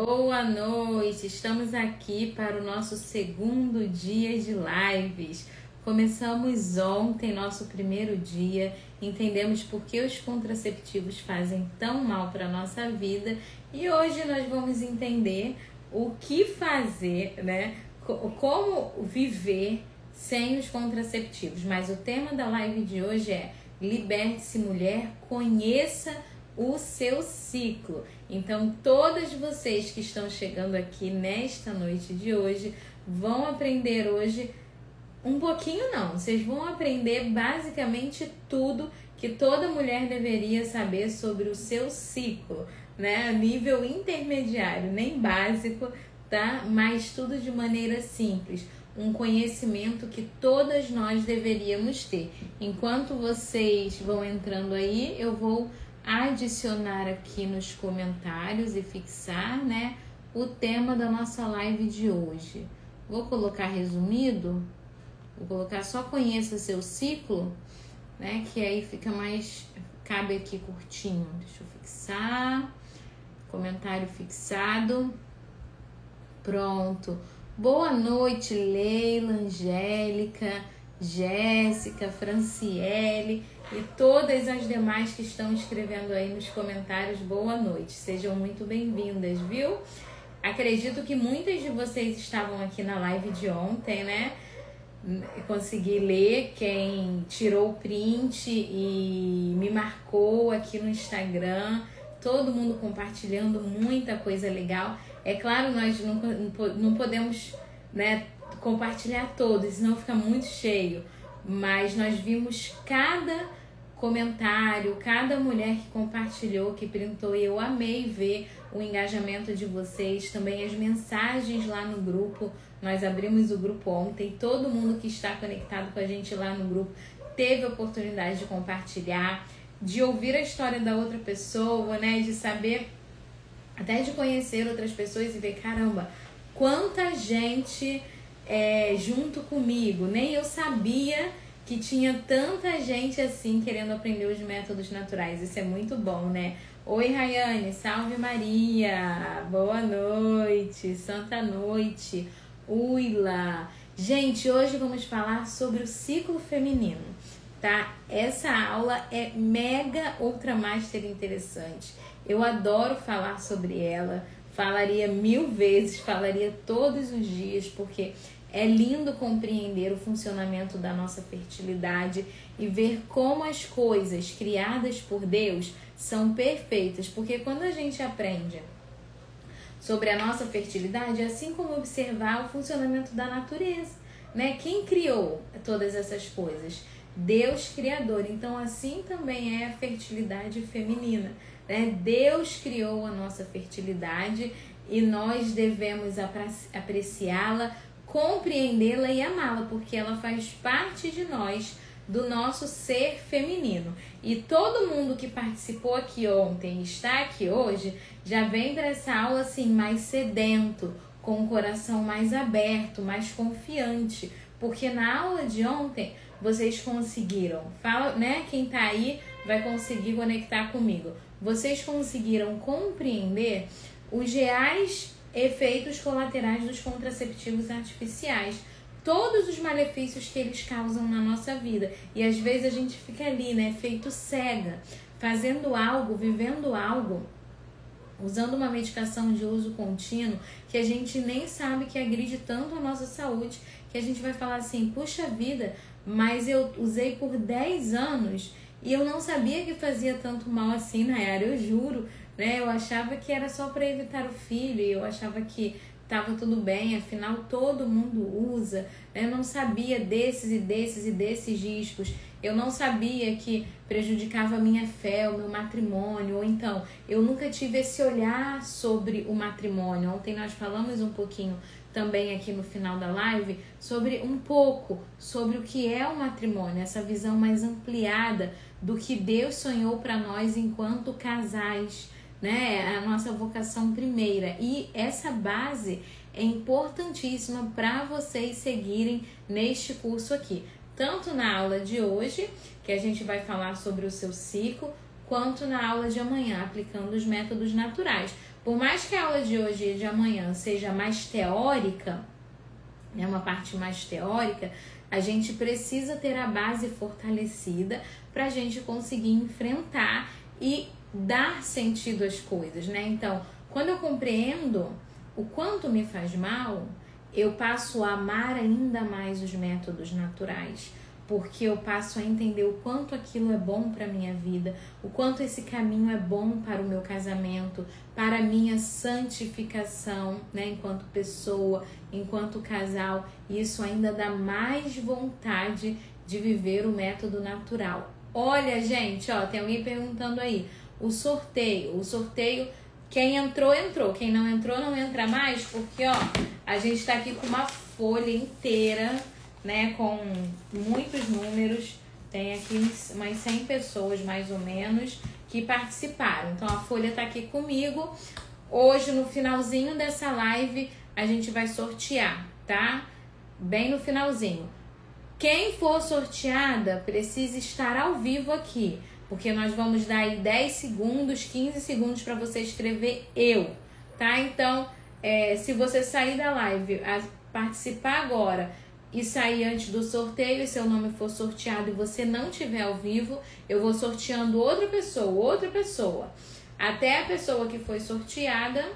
Boa noite, estamos aqui para o nosso segundo dia de lives. Começamos ontem, nosso primeiro dia, entendemos por que os contraceptivos fazem tão mal para a nossa vida e hoje nós vamos entender o que fazer, né? Como viver sem os contraceptivos. Mas o tema da live de hoje é Liberte-se Mulher, conheça o seu ciclo. Então, todas vocês que estão chegando aqui nesta noite de hoje vão aprender hoje um pouquinho não, vocês vão aprender basicamente tudo que toda mulher deveria saber sobre o seu ciclo, né? Nível intermediário, nem básico, tá? Mas tudo de maneira simples. Um conhecimento que todas nós deveríamos ter. Enquanto vocês vão entrando aí, eu vou adicionar aqui nos comentários e fixar, né, o tema da nossa live de hoje. Vou colocar resumido, vou colocar só conheça seu ciclo, né, que aí fica mais, cabe aqui curtinho. Deixa eu fixar, comentário fixado, pronto. Boa noite, Leila, Angélica, Jéssica, Franciele e todas as demais que estão escrevendo aí nos comentários. Boa noite, sejam muito bem-vindas, viu? Acredito que muitas de vocês estavam aqui na live de ontem, né? Consegui ler quem tirou o print e me marcou aqui no Instagram, todo mundo compartilhando muita coisa legal. É claro, nós não podemos, né, compartilhar todos, senão fica muito cheio, mas nós vimos cada comentário, cada mulher que compartilhou, que printou, e eu amei ver o engajamento de vocês, também as mensagens lá no grupo. Nós abrimos o grupo ontem, todo mundo que está conectado com a gente lá no grupo teve a oportunidade de compartilhar, de ouvir a história da outra pessoa, né, de saber, até de conhecer outras pessoas e ver, caramba, quanta gente junto comigo, nem eu sabia que tinha tanta gente assim querendo aprender os métodos naturais. Isso é muito bom, né? Oi, Rayane, salve Maria, boa noite, santa noite, Uila. Gente, hoje vamos falar sobre o ciclo feminino, tá? Essa aula é mega ultra master interessante. Eu adoro falar sobre ela, falaria 1000 vezes, falaria todos os dias, porque é lindo compreender o funcionamento da nossa fertilidade e ver como as coisas criadas por Deus são perfeitas. Porque quando a gente aprende sobre a nossa fertilidade, é assim como observar o funcionamento da natureza, né? Quem criou todas essas coisas? Deus Criador. Então assim também é a fertilidade feminina, né? Deus criou a nossa fertilidade e nós devemos apreciá-la, compreendê-la e amá-la, porque ela faz parte de nós, do nosso ser feminino. E todo mundo que participou aqui ontem e está aqui hoje, já vem para essa aula assim mais sedento, com o coração mais aberto, mais confiante, porque na aula de ontem vocês conseguiram, fala, né? Quem tá aí vai conseguir conectar comigo. Vocês conseguiram compreender os reais efeitos colaterais dos contraceptivos artificiais, todos os malefícios que eles causam na nossa vida. E às vezes a gente fica ali, né, feito cega, fazendo algo, vivendo algo, usando uma medicação de uso contínuo que a gente nem sabe que agride tanto a nossa saúde, que a gente vai falar assim, puxa vida, mas eu usei por 10 anos e eu não sabia que fazia tanto mal assim, Nayara, eu juro, né? Eu achava que era só para evitar o filho, e eu achava que estava tudo bem, afinal todo mundo usa, né? Eu não sabia desses e desses e desses riscos, eu não sabia que prejudicava a minha fé, o meu matrimônio, ou então eu nunca tive esse olhar sobre o matrimônio. Ontem nós falamos um pouquinho também aqui no final da live sobre o que é o matrimônio, essa visão mais ampliada do que Deus sonhou para nós enquanto casais, né? A nossa vocação primeira. E essa base é importantíssima para vocês seguirem neste curso aqui, tanto na aula de hoje, que a gente vai falar sobre o seu ciclo, quanto na aula de amanhã, aplicando os métodos naturais. Por mais que a aula de hoje e de amanhã seja mais teórica, é uma parte mais teórica, a gente precisa ter a base fortalecida para a gente conseguir enfrentar e dar sentido às coisas, né? Então, quando eu compreendo o quanto me faz mal, eu passo a amar ainda mais os métodos naturais, porque eu passo a entender o quanto aquilo é bom para a minha vida, o quanto esse caminho é bom para o meu casamento, para a minha santificação, né, enquanto pessoa, enquanto casal. E isso ainda dá mais vontade de viver o método natural. Olha, gente, ó, tem alguém perguntando aí, o sorteio, quem entrou, entrou, quem não entrou, não entra mais, porque, ó, a gente tá aqui com uma folha inteira, né, com muitos números, tem aqui umas 100 pessoas mais ou menos que participaram, então a folha tá aqui comigo. Hoje no finalzinho dessa live a gente vai sortear, tá? Bem no finalzinho. Quem for sorteada precisa estar ao vivo aqui, porque nós vamos dar aí 10 segundos, 15 segundos para você escrever eu, tá? Então, se você sair da live, participar agora e sair antes do sorteio, e seu nome for sorteado e você não estiver ao vivo, eu vou sorteando outra pessoa, até a pessoa que foi sorteada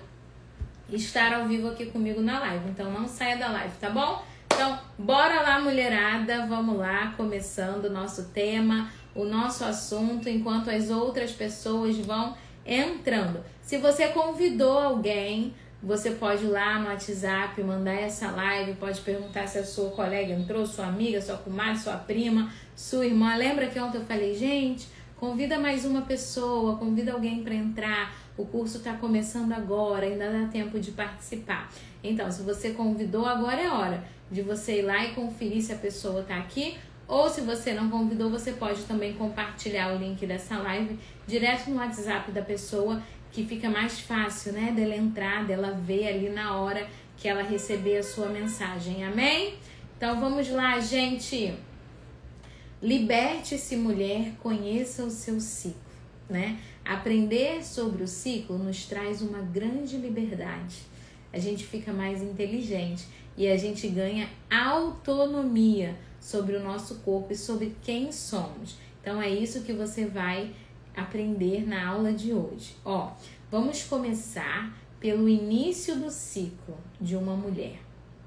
estar ao vivo aqui comigo na live. Então não saia da live, tá bom? Então bora lá, mulherada, vamos lá, começando o nosso tema, o nosso assunto, enquanto as outras pessoas vão entrando. Se você convidou alguém, você pode ir lá no WhatsApp, mandar essa live, pode perguntar se a sua colega entrou, sua amiga, sua comadre, sua prima, sua irmã. Lembra que ontem eu falei, gente, convida mais uma pessoa, convida alguém para entrar, o curso está começando agora, ainda dá tempo de participar. Então, se você convidou, agora é hora de você ir lá e conferir se a pessoa está aqui, ou se você não convidou, você pode também compartilhar o link dessa live direto no WhatsApp da pessoa, que fica mais fácil, né, dela entrar, dela ver ali na hora que ela receber a sua mensagem, amém? Então vamos lá, gente. Liberte-se, mulher, conheça o seu ciclo, né? Aprender sobre o ciclo nos traz uma grande liberdade. A gente fica mais inteligente e a gente ganha autonomia sobre o nosso corpo e sobre quem somos. Então é isso que você vai aprender na aula de hoje. Ó, vamos começar pelo início do ciclo de uma mulher,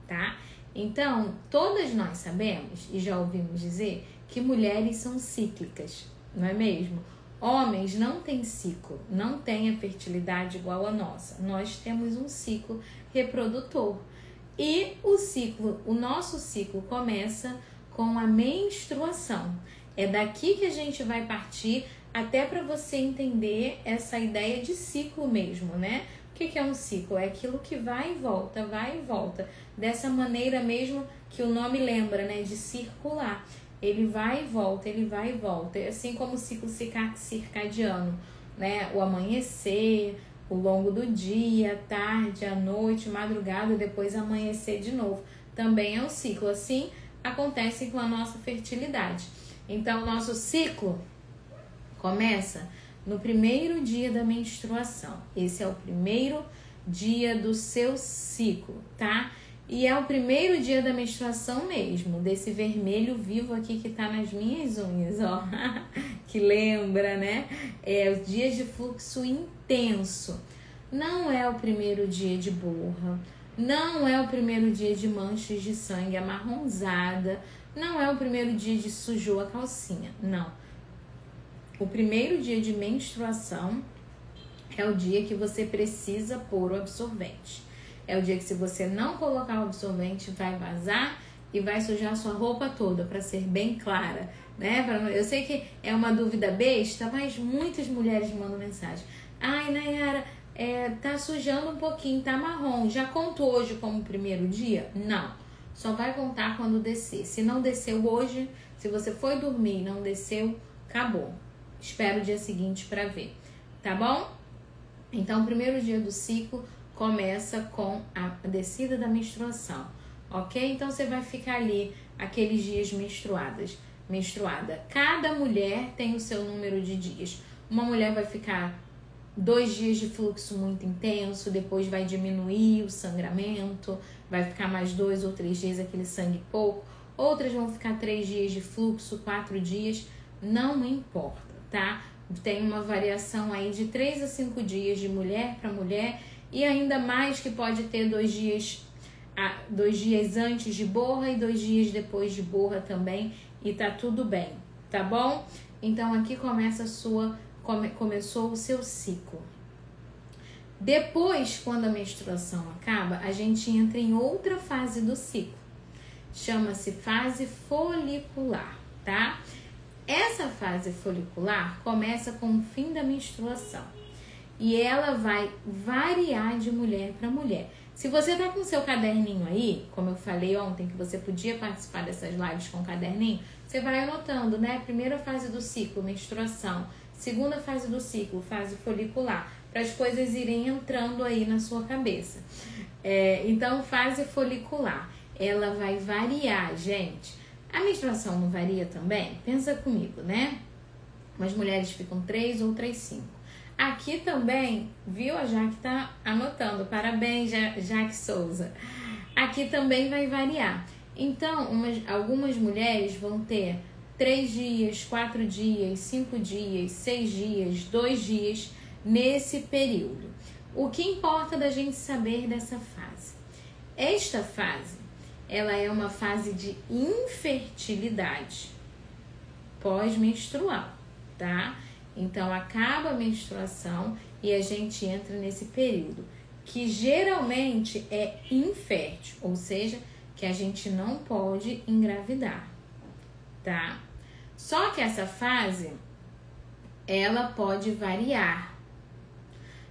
tá? Então, todas nós sabemos e já ouvimos dizer que mulheres são cíclicas, não é mesmo? Homens não têm ciclo, não têm a fertilidade igual a nossa. Nós temos um ciclo reprodutor. E o nosso ciclo começa com a menstruação. É daqui que a gente vai partir, até para você entender essa ideia de ciclo mesmo, né? O que é um ciclo? É aquilo que vai e volta. Dessa maneira mesmo que o nome lembra, né? De circular. Ele vai e volta, ele vai e volta. É assim como o ciclo circadiano, né? O amanhecer, o longo do dia, a tarde, a noite, madrugada, depois amanhecer de novo. Também é um ciclo. Assim acontece com a nossa fertilidade. Então, o nosso ciclo começa no primeiro dia da menstruação. Esse é o primeiro dia do seu ciclo, tá? E é o primeiro dia da menstruação mesmo, desse vermelho vivo aqui que tá nas minhas unhas, ó. Que lembra, né? É os dias de fluxo intenso. Não é o primeiro dia de borra, não é o primeiro dia de manchas de sangue amarronzada, não é o primeiro dia de sujou a calcinha, não. O primeiro dia de menstruação é o dia que você precisa pôr o absorvente. É o dia que, se você não colocar o absorvente, vai vazar e vai sujar a sua roupa toda, para ser bem clara, né? Eu sei que é uma dúvida besta, mas muitas mulheres mandam mensagem. Ai, Nayara, tá sujando um pouquinho, tá marrom. Já contou hoje como primeiro dia? Não. Só vai contar quando descer. Se não desceu hoje, se você foi dormir e não desceu, acabou. Espera o dia seguinte para ver, tá bom? Então, o primeiro dia do ciclo começa com a descida da menstruação, ok? Então, você vai ficar ali aqueles dias menstruada. Cada mulher tem o seu número de dias. Uma mulher vai ficar 2 dias de fluxo muito intenso, depois vai diminuir o sangramento, vai ficar mais 2 ou 3 dias aquele sangue pouco. Outras vão ficar 3 dias de fluxo, 4 dias, não importa, tá? Tem uma variação aí de 3 a 5 dias de mulher para mulher e ainda mais que pode ter 2 dias antes de borra e 2 dias depois de borra também e tá tudo bem, tá bom? Então aqui começou o seu ciclo. Depois, quando a menstruação acaba, a gente entra em outra fase do ciclo. Chama-se fase folicular, tá? Essa fase folicular começa com o fim da menstruação e ela vai variar de mulher para mulher. Se você tá com seu caderninho aí, como eu falei ontem que você podia participar dessas lives com caderninho, você vai anotando, né? Primeira fase do ciclo, menstruação. Segunda fase do ciclo, fase folicular, para as coisas irem entrando aí na sua cabeça. Então, fase folicular, ela vai variar, gente. A menstruação não varia também? Pensa comigo, né? Umas mulheres ficam 3, outras 5. Aqui também, viu? A Jaque tá anotando. Parabéns, Jaque Souza. Aqui também vai variar. Então, algumas mulheres vão ter 3 dias, 4 dias, 5 dias, 6 dias, 2 dias nesse período. O que importa da gente saber dessa fase? Esta fase, ela é uma fase de infertilidade pós-menstrual, tá? Então, acaba a menstruação e a gente entra nesse período, que geralmente é infértil, ou seja, que a gente não pode engravidar, tá? Só que essa fase, ela pode variar.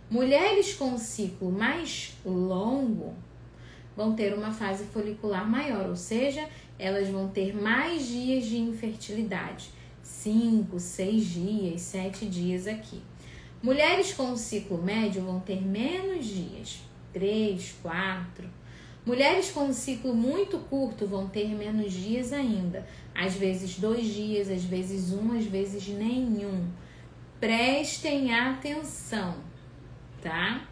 Mulheres com ciclo mais longo vão ter uma fase folicular maior, ou seja, elas vão ter mais dias de infertilidade. 5, 6 dias, 7 dias aqui. Mulheres com ciclo médio vão ter menos dias, 3, 4. Mulheres com ciclo muito curto vão ter menos dias ainda. Às vezes 2 dias, às vezes 1, às vezes nenhum. Prestem atenção, tá?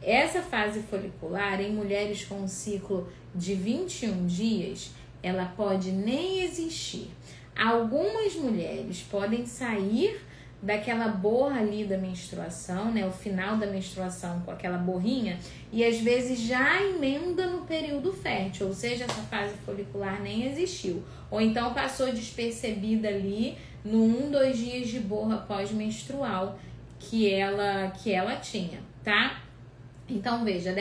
Essa fase folicular em mulheres com ciclo de 21 dias, ela pode nem existir. Algumas mulheres podem sair daquela borra ali da menstruação, né? O final da menstruação com aquela borrinha e às vezes já emenda no período fértil, ou seja, essa fase folicular nem existiu. Ou então passou despercebida ali no 1, 2 dias de borra pós-menstrual que ela tinha, tá? Então veja,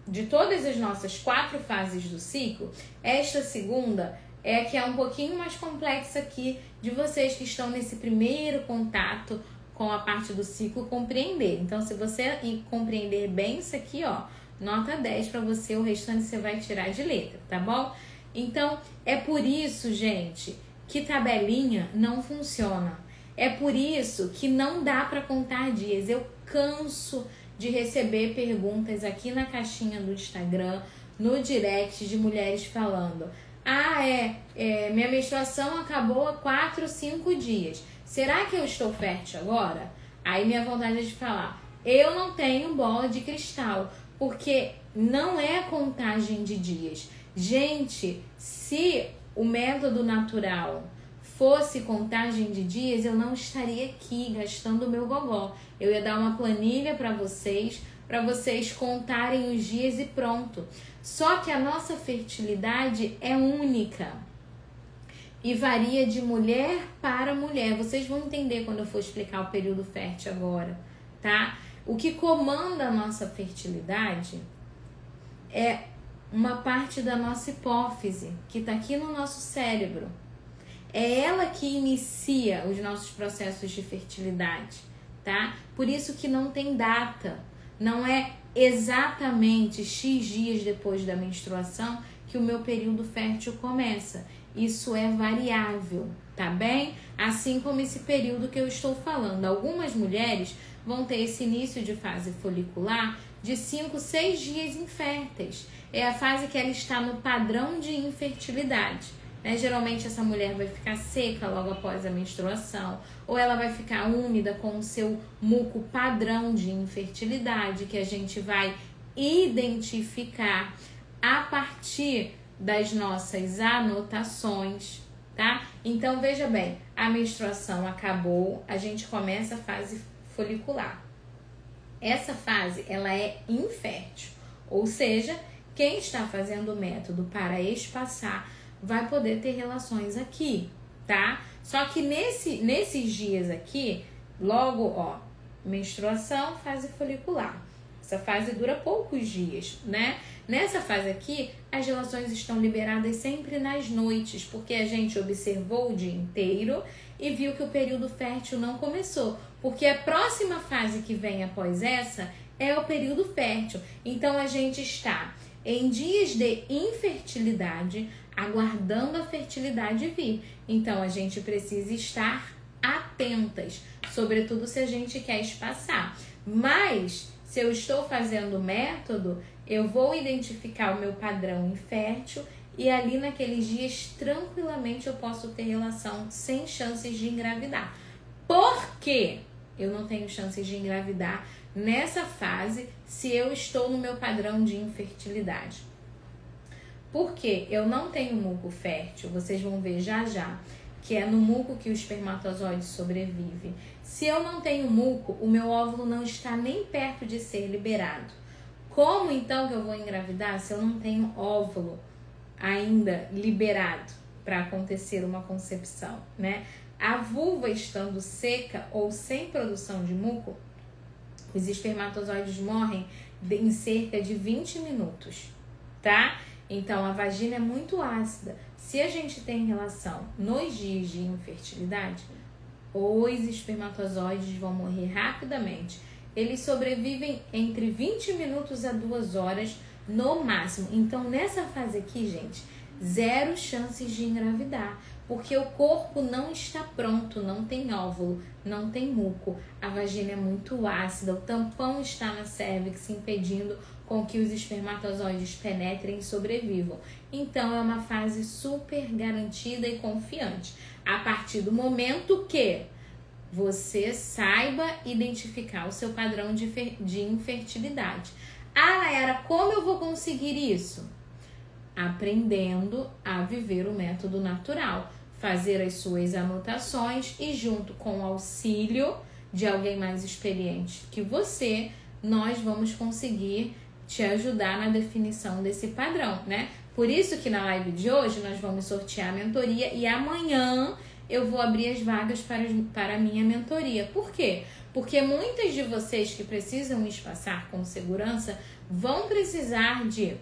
de todas as nossas 4 fases do ciclo, esta segunda é que é um pouquinho mais complexa aqui de vocês que estão nesse primeiro contato com a parte do ciclo compreender. Então, se você compreender bem isso aqui, ó, nota 10 para você, o restante você vai tirar de letra, tá bom? Então, é por isso, gente, que tabelinha não funciona. É por isso que não dá para contar dias. Eu canso de receber perguntas aqui na caixinha do Instagram, no direct, de mulheres falando: minha menstruação acabou há 4, 5 dias. Será que eu estou fértil agora? Aí minha vontade é de falar: eu não tenho bola de cristal, porque não é contagem de dias. Gente, se o método natural fosse contagem de dias, eu não estaria aqui gastando o meu gogó. Eu ia dar uma planilha para vocês contarem os dias e pronto. Só que a nossa fertilidade é única e varia de mulher para mulher. Vocês vão entender quando eu for explicar o período fértil agora, tá? O que comanda a nossa fertilidade é uma parte da nossa hipófise, que está aqui no nosso cérebro. É ela que inicia os nossos processos de fertilidade, tá? Por isso que não tem data. Não é exatamente X dias depois da menstruação que o meu período fértil começa. Isso é variável, tá bem? Assim como esse período que eu estou falando. Algumas mulheres vão ter esse início de fase folicular de 5, 6 dias inférteis. É a fase que ela está no padrão de infertilidade. né? Geralmente essa mulher vai ficar seca logo após a menstruação, ou ela vai ficar úmida com o seu muco padrão de infertilidade, que a gente vai identificar a partir das nossas anotações, tá? Então, veja bem, a menstruação acabou, a gente começa a fase folicular. Essa fase, ela é infértil, ou seja, quem está fazendo o método para espaçar vai poder ter relações aqui, tá? Só que nesses dias aqui, logo, ó, menstruação, fase folicular. Essa fase dura poucos dias, né? Nessa fase aqui, as relações estão liberadas sempre nas noites, porque a gente observou o dia inteiro e viu que o período fértil não começou, porque a próxima fase que vem após essa é o período fértil. Então, a gente está em dias de infertilidade, aguardando a fertilidade vir. Então, a gente precisa estar atentas, sobretudo se a gente quer espaçar. Mas, se eu estou fazendo o método, eu vou identificar o meu padrão infértil e ali naqueles dias, tranquilamente, eu posso ter relação sem chances de engravidar. Por quê? Eu não tenho chances de engravidar nessa fase se eu estou no meu padrão de infertilidade. Porque eu não tenho muco fértil, vocês vão ver já já, que é no muco que o espermatozoide sobrevive. Se eu não tenho muco, o meu óvulo não está nem perto de ser liberado. Como então que eu vou engravidar se eu não tenho óvulo ainda liberado para acontecer uma concepção, né? A vulva estando seca ou sem produção de muco, os espermatozoides morrem em cerca de 20 minutos, tá? Então, a vagina é muito ácida. Se a gente tem relação nos dias de infertilidade, os espermatozoides vão morrer rapidamente. Eles sobrevivem entre 20 minutos a 2 horas no máximo. Então, nessa fase aqui, gente, 0 chances de engravidar, porque o corpo não está pronto, não tem óvulo, não tem muco, a vagina é muito ácida, o tampão está na cérvix, impedindo com que os espermatozoides penetrem e sobrevivam. Então, é uma fase super garantida e confiante. A partir do momento que você saiba identificar o seu padrão de infertilidade. Ah, Nayara, como eu vou conseguir isso? Aprendendo a viver o método natural. Fazer as suas anotações e junto com o auxílio de alguém mais experiente que você, nós vamos conseguir te ajudar na definição desse padrão, né? Por isso que na live de hoje nós vamos sortear a mentoria e amanhã eu vou abrir as vagas para a minha mentoria. Por quê? Porque muitas de vocês que precisam espaçar com segurança vão precisar de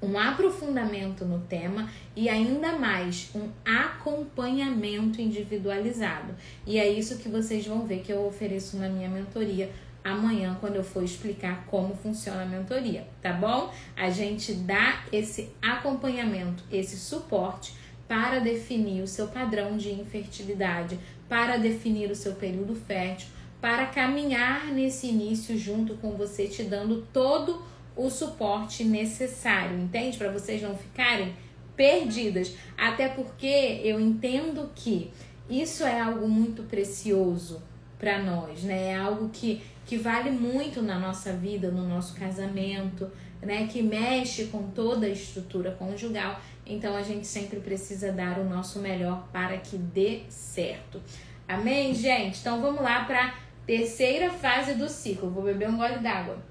um aprofundamento no tema e ainda mais um acompanhamento individualizado. E é isso que vocês vão ver que eu ofereço na minha mentoria amanhã, quando eu for explicar como funciona a mentoria, tá bom? A gente dá esse acompanhamento, esse suporte para definir o seu padrão de infertilidade, para definir o seu período fértil, para caminhar nesse início junto com você, te dando todo o suporte necessário, entende? Para vocês não ficarem perdidas. Até porque eu entendo que isso é algo muito precioso para nós, né? É algo que vale muito na nossa vida, no nosso casamento, né? Que mexe com toda a estrutura conjugal. Então, a gente sempre precisa dar o nosso melhor para que dê certo. Amém, gente? Então, vamos lá para a terceira fase do ciclo. Vou beber um gole d'água.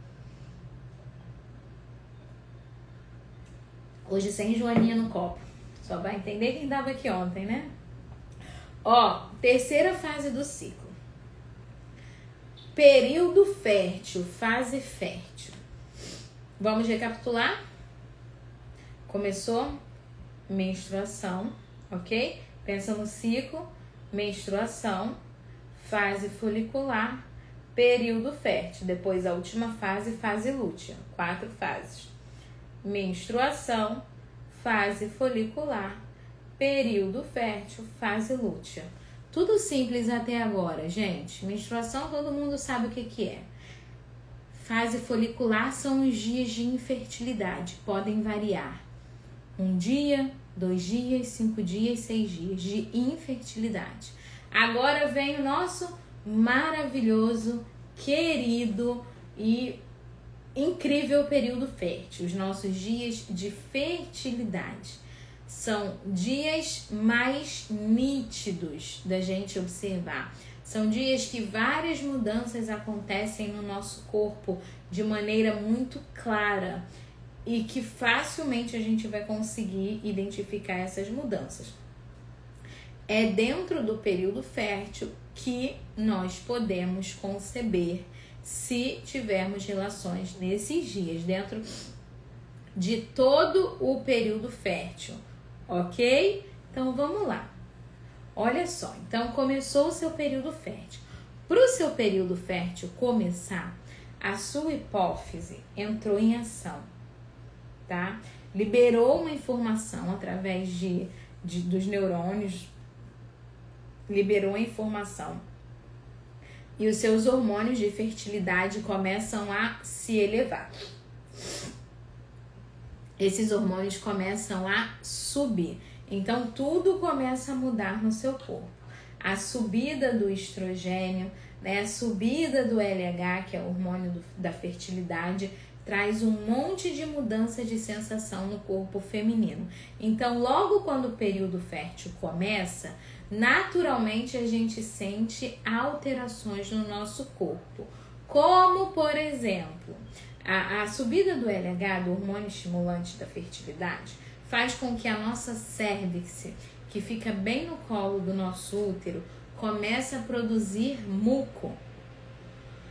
Hoje sem joaninha no copo. Só vai entender quem estava aqui ontem, né? Ó, terceira fase do ciclo. Período fértil, fase fértil. Vamos recapitular? Começou menstruação, ok? Pensa no ciclo, menstruação, fase folicular, período fértil. Depois a última fase, fase lútea. 4 fases. Menstruação, fase folicular, período fértil, fase lútea. Tudo simples até agora, gente. Menstruação todo mundo sabe o que é. Fase folicular são os dias de infertilidade, podem variar. Um dia, 2 dias, 5 dias, 6 dias de infertilidade. Agora vem o nosso maravilhoso, querido e incrível período fértil, os nossos dias de fertilidade. São dias mais nítidos da gente observar. São dias que várias mudanças acontecem no nosso corpo de maneira muito clara e que facilmente a gente vai conseguir identificar essas mudanças. É dentro do período fértil que nós podemos conceber se tivermos relações nesses dias, dentro de todo o período fértil, ok? Então vamos lá. Olha só, então começou o seu período fértil. Para o seu período fértil começar, a sua hipófise entrou em ação, tá? Liberou uma informação através dos neurônios, liberou a informação e os seus hormônios de fertilidade começam a se elevar. Esses hormônios começam a subir. Então, tudo começa a mudar no seu corpo. A subida do estrogênio, né, a subida do LH, que é o hormônio da fertilidade, traz um monte de mudança de sensação no corpo feminino. Então, logo quando o período fértil começa, naturalmente a gente sente alterações no nosso corpo. Como, por exemplo, a subida do LH, do hormônio estimulante da fertilidade, faz com que a nossa cérvix, que fica bem no colo do nosso útero, comece a produzir muco.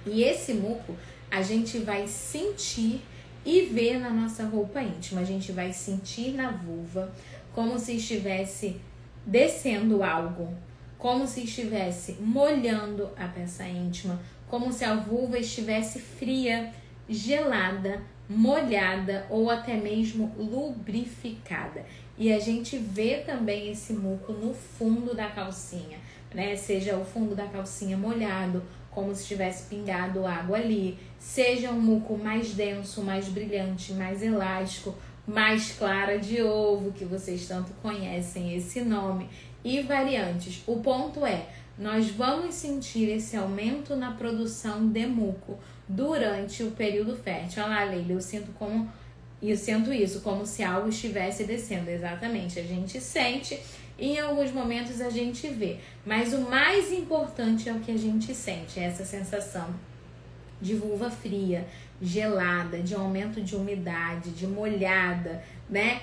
E esse muco a gente vai sentir e ver na nossa roupa íntima. A gente vai sentir na vulva como se estivesse descendo algo, como se estivesse molhando a peça íntima, como se a vulva estivesse fria, gelada, molhada ou até mesmo lubrificada. E a gente vê também esse muco no fundo da calcinha, né? Seja o fundo da calcinha molhado, como se tivesse pingado água ali, seja um muco mais denso, mais brilhante, mais elástico, mais clara de ovo, que vocês tanto conhecem esse nome, e variantes. O ponto é, nós vamos sentir esse aumento na produção de muco durante o período fértil. Olha lá, Leila, eu sinto isso, como se algo estivesse descendo. Exatamente, a gente sente e em alguns momentos a gente vê. Mas o mais importante é o que a gente sente, é essa sensação de vulva fria, gelada, de aumento de umidade, de molhada, né?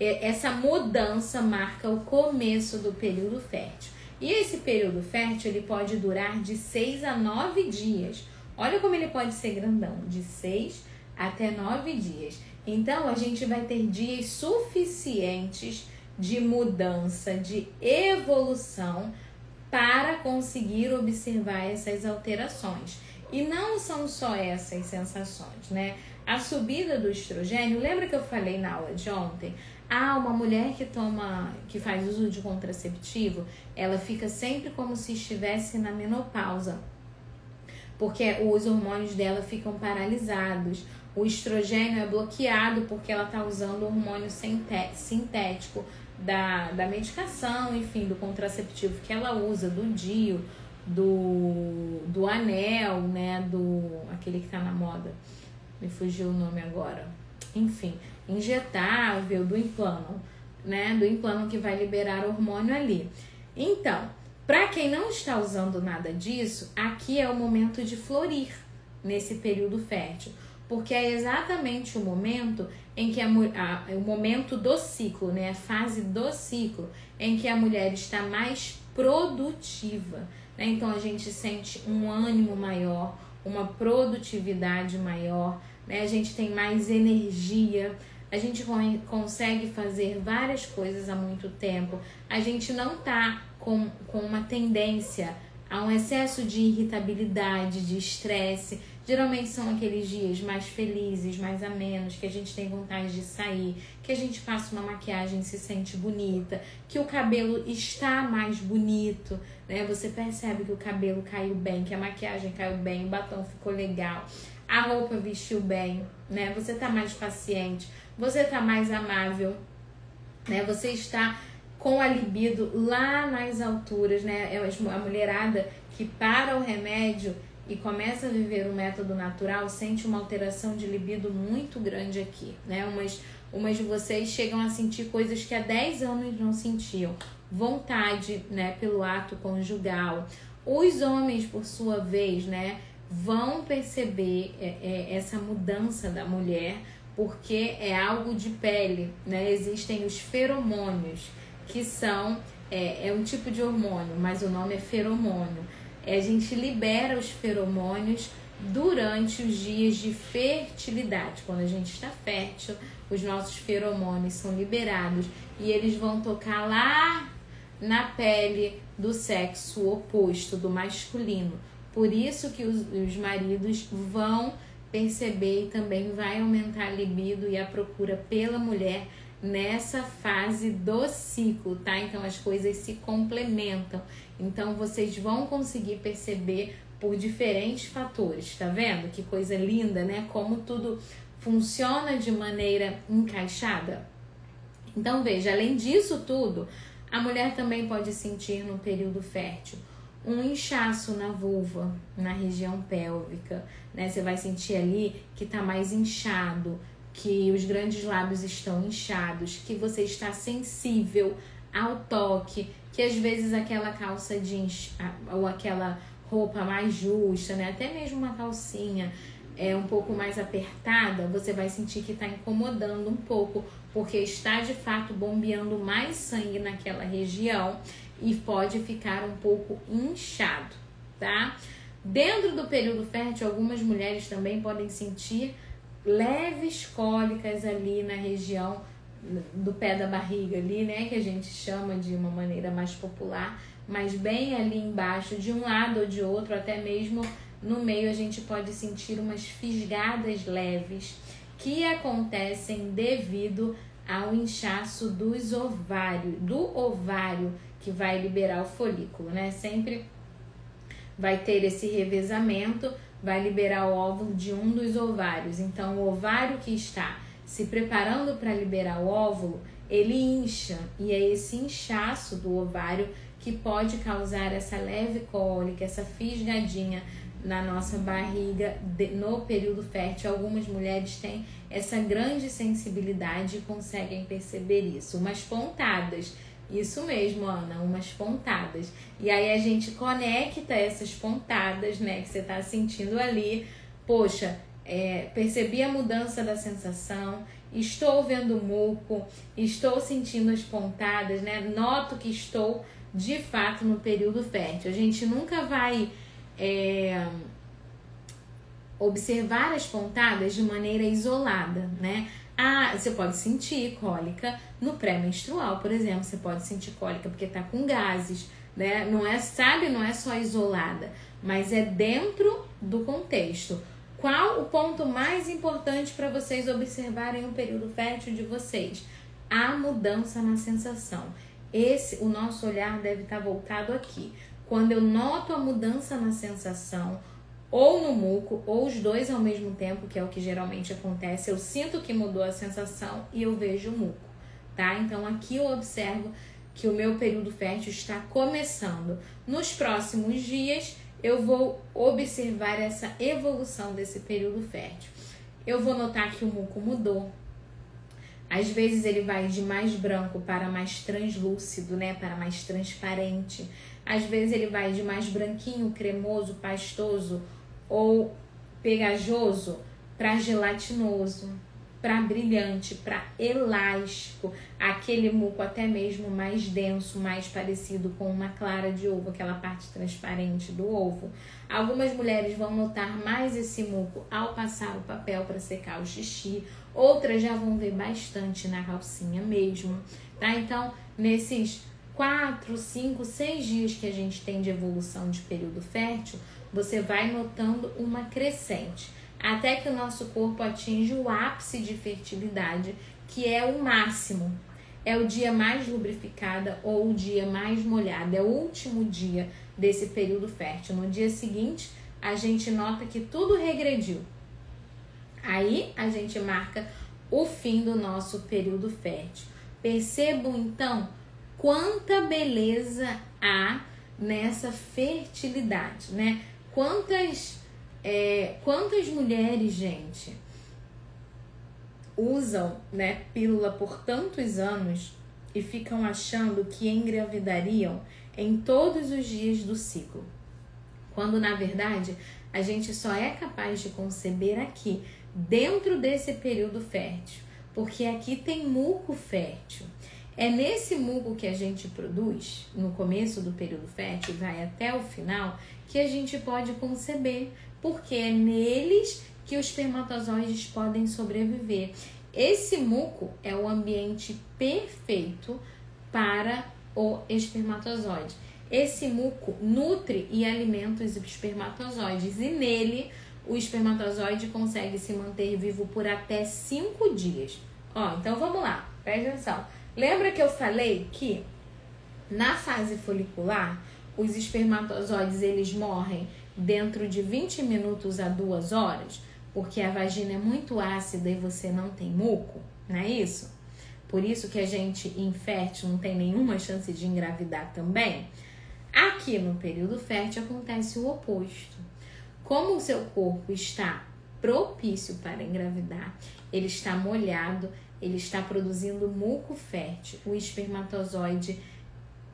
Essa mudança marca o começo do período fértil. E esse período fértil, ele pode durar de 6 a 9 dias. Olha como ele pode ser grandão, de 6 até 9 dias. Então, a gente vai ter dias suficientes de mudança, de evolução para conseguir observar essas alterações. E não são só essas sensações, né? A subida do estrogênio, lembra que eu falei na aula de ontem? Uma mulher que faz uso de contraceptivo, ela fica sempre como se estivesse na menopausa, porque os hormônios dela ficam paralisados. O estrogênio é bloqueado porque ela está usando o hormônio sintético da medicação, enfim, do contraceptivo que ela usa, do DIU, do anel, né, aquele que tá na moda, me fugiu o nome agora, enfim, injetável, do implano, né, do implano que vai liberar hormônio ali. Então, para quem não está usando nada disso, aqui é o momento de florir nesse período fértil, porque é exatamente o momento em que o momento do ciclo, né, a fase do ciclo, em que a mulher está mais produtiva, né? Então a gente sente um ânimo maior, uma produtividade maior, né? A gente tem mais energia, a gente consegue fazer várias coisas há muito tempo, a gente não tá com uma tendência a um excesso de irritabilidade, de estresse. Geralmente são aqueles dias mais felizes, mais amenos, que a gente tem vontade de sair, que a gente passa uma maquiagem e se sente bonita, que o cabelo está mais bonito, né? Você percebe que o cabelo caiu bem, que a maquiagem caiu bem, o batom ficou legal, a roupa vestiu bem, né? Você tá mais paciente, você tá mais amável. né? Você está com a libido lá nas alturas, né? A mulherada que para o remédio e começa a viver o método natural sente uma alteração de libido muito grande aqui, né? Umas de vocês chegam a sentir coisas que há 10 anos não sentiam. Vontade, né, pelo ato conjugal. Os homens, por sua vez, né, vão perceber essa mudança da mulher, porque é algo de pele, né? Existem os feromônios, que são um tipo de hormônio, mas o nome é feromônio. A gente libera os feromônios durante os dias de fertilidade. Quando a gente está fértil, os nossos feromônios são liberados e eles vão tocar lá na pele do sexo oposto, do masculino. Por isso que os maridos vão perceber e também vai aumentar a libido e a procura pela mulher nessa fase do ciclo, tá? Então as coisas se complementam. Então vocês vão conseguir perceber por diferentes fatores, tá vendo? Que coisa linda, né? Como tudo funciona de maneira encaixada. Então veja, além disso tudo, a mulher também pode sentir no período fértil um inchaço na vulva, na região pélvica, né? Você vai sentir ali que tá mais inchado, que os grandes lábios estão inchados, que você está sensível ao toque, que às vezes aquela calça jeans ou aquela roupa mais justa, né? Até mesmo uma calcinha um pouco mais apertada, você vai sentir que está incomodando um pouco, porque está de fato bombeando mais sangue naquela região e pode ficar um pouco inchado, tá? Dentro do período fértil, algumas mulheres também podem sentir leves cólicas ali na região do pé da barriga ali, né, que a gente chama de uma maneira mais popular, mas bem ali embaixo, de um lado ou de outro, até mesmo no meio, a gente pode sentir umas fisgadas leves que acontecem devido ao inchaço dos ovários, do ovário que vai liberar o folículo, né? Sempre vai ter esse revezamento, vai liberar o óvulo de um dos ovários. Então, o ovário que está se preparando para liberar o óvulo, ele incha, e é esse inchaço do ovário que pode causar essa leve cólica, essa fisgadinha na nossa barriga no período fértil. Algumas mulheres têm essa grande sensibilidade e conseguem perceber isso. Umas pontadas, isso mesmo, Ana, umas pontadas. E aí a gente conecta essas pontadas, né, que você tá sentindo ali. Poxa, percebi a mudança da sensação, estou vendo muco, estou sentindo as pontadas, né? Noto que estou de fato no período fértil. A gente nunca vai observar as pontadas de maneira isolada, né? Você pode sentir cólica no pré-menstrual, por exemplo. Você pode sentir cólica porque tá com gases, né? Não é só isolada, mas é dentro do contexto. Qual o ponto mais importante para vocês observarem o período fértil de vocês? A mudança na sensação. O nosso olhar deve estar voltado aqui. Quando eu noto a mudança na sensação, ou no muco, ou os dois ao mesmo tempo, que é o que geralmente acontece, eu sinto que mudou a sensação e eu vejo o muco, tá? Então aqui eu observo que o meu período fértil está começando. Nos próximos dias eu vou observar essa evolução desse período fértil. Eu vou notar que o muco mudou. Às vezes ele vai de mais branco para mais translúcido, né? Para mais transparente. Às vezes ele vai de mais branquinho, cremoso, pastoso ou pegajoso para gelatinoso, para brilhante, para elástico, aquele muco até mesmo mais denso, mais parecido com uma clara de ovo, aquela parte transparente do ovo. Algumas mulheres vão notar mais esse muco ao passar o papel para secar o xixi, outras já vão ver bastante na calcinha mesmo, tá? Então, nesses 4, 5, 6 dias que a gente tem de evolução de período fértil, você vai notando uma crescente, até que o nosso corpo atinge o ápice de fertilidade, que é o máximo. É o dia mais lubrificado ou o dia mais molhado, é o último dia desse período fértil. No dia seguinte, a gente nota que tudo regrediu. Aí a gente marca o fim do nosso período fértil. Percebam então quanta beleza há nessa fertilidade, né? Quantas mulheres, gente, usam, né, pílula por tantos anos e ficam achando que engravidariam em todos os dias do ciclo, quando na verdade a gente só é capaz de conceber aqui, dentro desse período fértil, porque aqui tem muco fértil. É nesse muco que a gente produz, no começo do período fértil e vai até o final, que a gente pode conceber, porque é neles que os espermatozoides podem sobreviver. Esse muco é o ambiente perfeito para o espermatozoide. Esse muco nutre e alimenta os espermatozoides e nele o espermatozoide consegue se manter vivo por até 5 dias. Então vamos lá, presta atenção. Lembra que eu falei que na fase folicular os espermatozoides eles morrem dentro de 20 minutos a 2 horas? Porque a vagina é muito ácida e você não tem muco, não é isso? Por isso que a gente infértil não tem nenhuma chance de engravidar também. Aqui no período fértil acontece o oposto. Como o seu corpo está propício para engravidar, ele está molhado, ele está produzindo muco fértil. O espermatozoide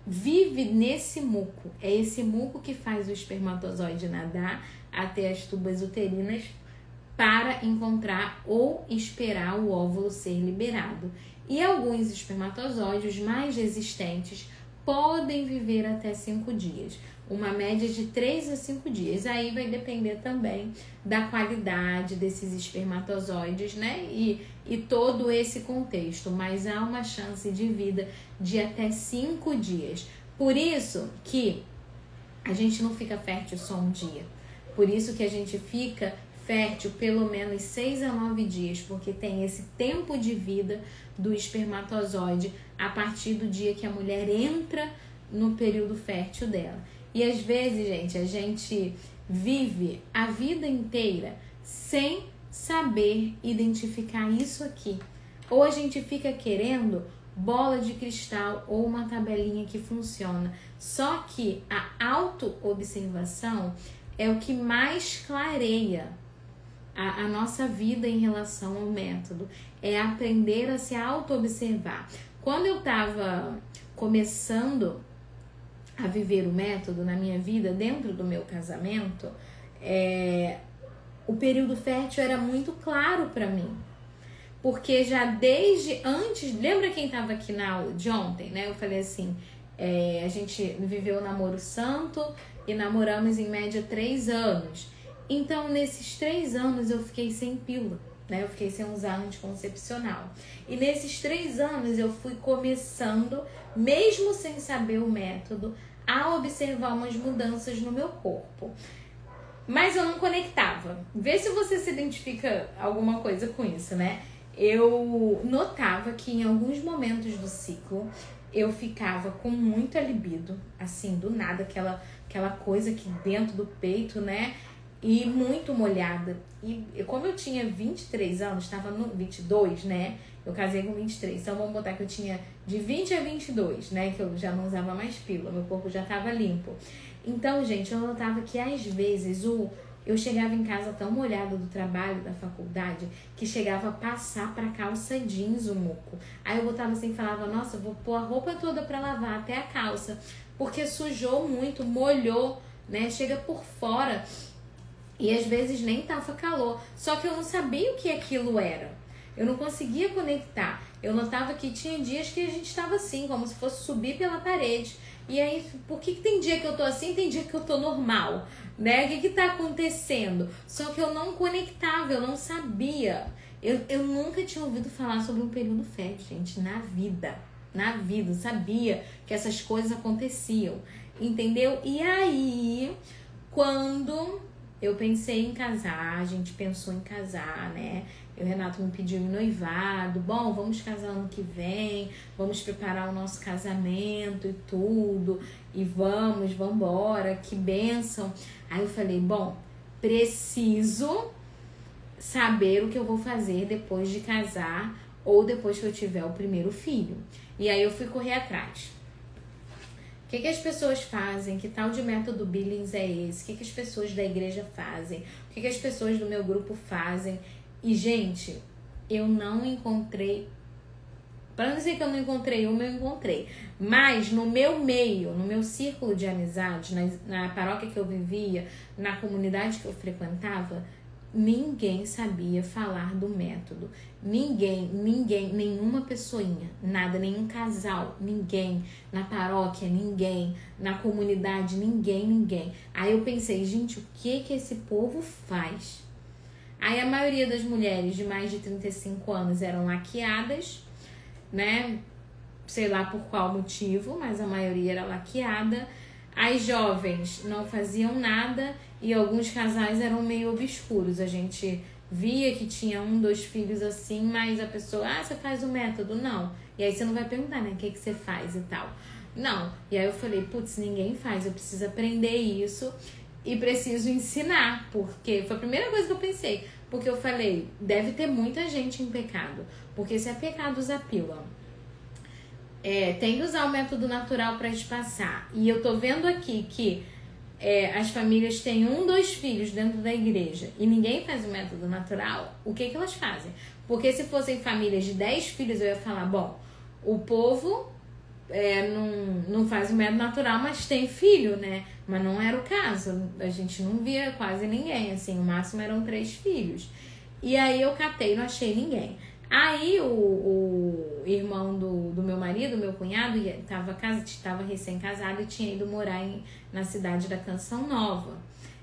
vive nesse muco. É esse muco que faz o espermatozoide nadar até as tubas uterinas para encontrar ou esperar o óvulo ser liberado. E alguns espermatozoides mais resistentes podem viver até 5 dias. Uma média de 3 a 5 dias. Aí vai depender também da qualidade desses espermatozoides, né? E todo esse contexto. Mas há uma chance de vida de até 5 dias. Por isso que a gente não fica fértil só um dia. Por isso que a gente fica fértil pelo menos 6 a 9 dias, porque tem esse tempo de vida do espermatozoide a partir do dia que a mulher entra no período fértil dela. E às vezes, gente, a gente vive a vida inteira sem saber identificar isso aqui. Ou a gente fica querendo bola de cristal ou uma tabelinha que funciona. Só que a auto-observação é o que mais clareia a nossa vida em relação ao método. É aprender a se auto-observar. Quando eu estava começando a viver o método na minha vida, dentro do meu casamento, o período fértil era muito claro para mim. Porque já desde antes, lembra quem estava aqui na aula de ontem, né? Eu falei assim, a gente viveu o namoro santo e namoramos em média 3 anos. Então, nesses 3 anos eu fiquei sem pílula, né? Eu fiquei sem usar anticoncepcional. E nesses 3 anos eu fui começando, mesmo sem saber o método, a observar umas mudanças no meu corpo. Mas eu não conectava. Vê se você se identifica alguma coisa com isso, né? Eu notava que em alguns momentos do ciclo eu ficava com muita libido, assim, do nada, aquela coisa aqui dentro do peito, né? E muito molhada. E como eu tinha 23 anos, estava no 22, né? Eu casei com 23, então vamos botar que eu tinha de 20 a 22, né? Que eu já não usava mais pílula, meu corpo já estava limpo. Então, gente, eu notava que às vezes eu chegava em casa tão molhada do trabalho, da faculdade, que chegava a passar pra calça jeans o muco. Aí eu botava assim e falava, nossa, vou pôr a roupa toda pra lavar, até a calça, porque sujou muito, molhou, né? Chega por fora e às vezes nem tava calor. Só que eu não sabia o que aquilo era. Eu não conseguia conectar. Eu notava que tinha dias que a gente estava assim, como se fosse subir pela parede. E aí, por que tem dia que eu tô assim e tem dia que eu tô normal? Né? O que tá acontecendo? Só que eu não conectava, eu não sabia. Eu nunca tinha ouvido falar sobre um período fértil, gente, na vida. Na vida, eu sabia que essas coisas aconteciam, entendeu? E aí, quando eu pensei em casar, a gente pensou em casar, né? O Renato me pediu em noivado, bom, vamos casar ano que vem, vamos preparar o nosso casamento e tudo, e vamos embora, que bênção. Aí eu falei, bom, preciso saber o que eu vou fazer depois de casar, ou depois que eu tiver o primeiro filho. E aí eu fui correr atrás. O que as pessoas fazem? Que tal de método Billings é esse? O que as pessoas da igreja fazem? O que as pessoas do meu grupo fazem? E, gente, eu não encontrei... Para não dizer que eu não encontrei uma, eu encontrei. Mas no meu meio, no meu círculo de amizade, na paróquia que eu vivia, na comunidade que eu frequentava, ninguém sabia falar do método. Ninguém, nenhuma pessoinha, nada, nenhum casal, ninguém, na paróquia, ninguém, na comunidade, ninguém. Aí eu pensei, gente, o que esse povo faz? Aí a maioria das mulheres de mais de 35 anos eram laqueadas, né? Sei lá por qual motivo, mas a maioria era laqueada. As jovens não faziam nada e alguns casais eram meio obscuros. A gente via que tinha 1, 2 filhos assim, mas a pessoa, você faz o método? Não. E aí você não vai perguntar, né, o que você faz e tal. Não. E aí eu falei, putz, ninguém faz, eu preciso aprender isso e preciso ensinar, porque foi a primeira coisa que eu pensei. Porque eu falei, deve ter muita gente em pecado, porque se é pecado usar pílula, tem que usar o método natural para espaçar. E eu tô vendo aqui que as famílias têm 1, 2 filhos dentro da igreja e ninguém faz o método natural. O que elas fazem? Porque se fossem famílias de 10 filhos, eu ia falar, bom, o povo não faz o método natural, mas tem filho, né? Mas não era o caso. A gente não via quase ninguém, assim, o máximo eram 3 filhos. E aí eu catei, não achei ninguém. Aí o irmão do meu marido, meu cunhado, estava recém-casado e tinha ido morar na cidade da Canção Nova.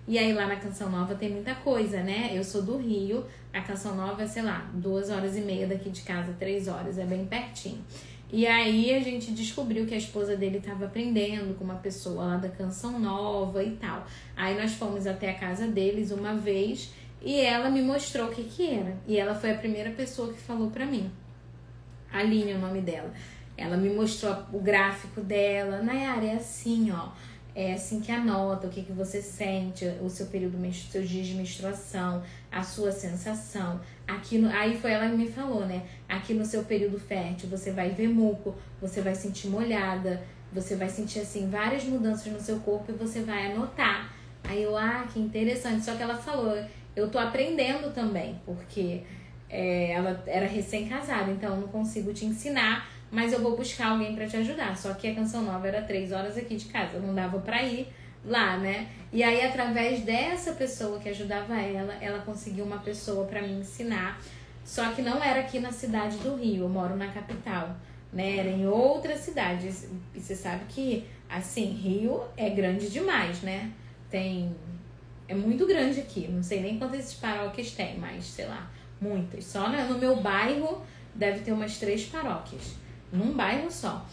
E aí lá na Canção Nova tem muita coisa, né? Eu sou do Rio, a Canção Nova é, sei lá, 2h30 daqui de casa, 3 horas, é bem pertinho. E aí a gente descobriu que a esposa dele estava aprendendo com uma pessoa lá da Canção Nova e tal. Aí nós fomos até a casa deles uma vez e ela me mostrou o que era. E ela foi a primeira pessoa que falou pra mim. Aline é o nome dela. Ela me mostrou o gráfico dela. Nayara, é assim, ó. É assim que anota o que você sente, o seu período, seus dias de menstruação, a sua sensação. Aí foi ela que me falou, né? Aqui no seu período fértil você vai ver muco, você vai sentir molhada, você vai sentir assim várias mudanças no seu corpo e você vai anotar. Aí eu, que interessante. Só que ela falou, eu tô aprendendo também, porque ela era recém-casada, então eu não consigo te ensinar, mas eu vou buscar alguém pra te ajudar. Só que a Canção Nova era 3 horas aqui de casa, não dava pra ir lá, né? E aí, através dessa pessoa que ajudava ela conseguiu uma pessoa pra me ensinar. Só que não era aqui na cidade do Rio, eu moro na capital, né? Era em outra cidade. E você sabe que, assim, Rio é grande demais, né? É muito grande aqui, não sei nem quantas paróquias tem, mas, sei lá, muitas. Só no meu bairro deve ter umas 3 paróquias. Num bairro só.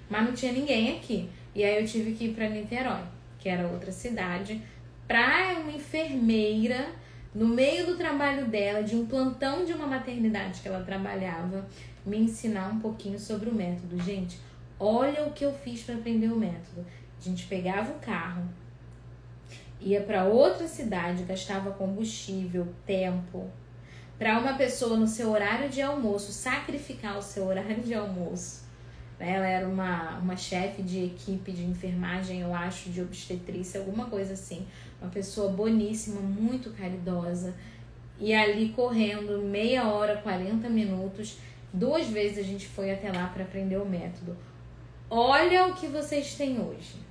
Mas não tinha ninguém aqui. E aí eu tive que ir pra Niterói, que era outra cidade, pra uma enfermeira, no meio do trabalho dela, de um plantão de uma maternidade que ela trabalhava, me ensinar um pouquinho sobre o método. Gente, olha o que eu fiz pra aprender o método. A gente pegava o carro, ia pra outra cidade, gastava combustível, tempo, para uma pessoa no seu horário de almoço, sacrificar o seu horário de almoço. Ela era uma chefe de equipe de enfermagem, eu acho, de obstetrícia, alguma coisa assim. Uma pessoa boníssima, muito caridosa. E ali correndo meia hora, 40 minutos, 2 vezes a gente foi até lá para aprender o método. Olha o que vocês têm hoje.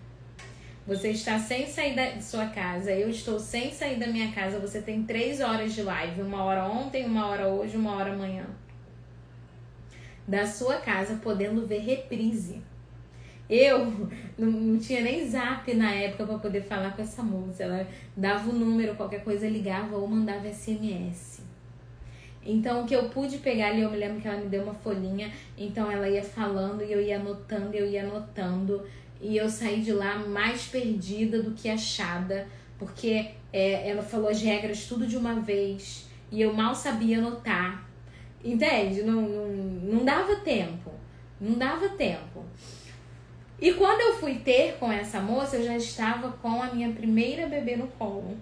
Você está sem sair de sua casa, eu estou sem sair da minha casa, você tem 3 horas de live, 1 hora ontem, 1 hora hoje, 1 hora amanhã. Da sua casa, podendo ver reprise. Eu não tinha nem zap na época para poder falar com essa moça. Ela dava o número, qualquer coisa ligava ou mandava SMS. Então, o que eu pude pegar ali, eu me lembro que ela me deu uma folhinha, então ela ia falando e eu ia anotando. E eu saí de lá mais perdida do que achada, porque ela falou as regras tudo de uma vez e eu mal sabia anotar. Entende? Não dava tempo. Não dava tempo. E quando eu fui ter com essa moça, eu já estava com a minha primeira bebê no colo.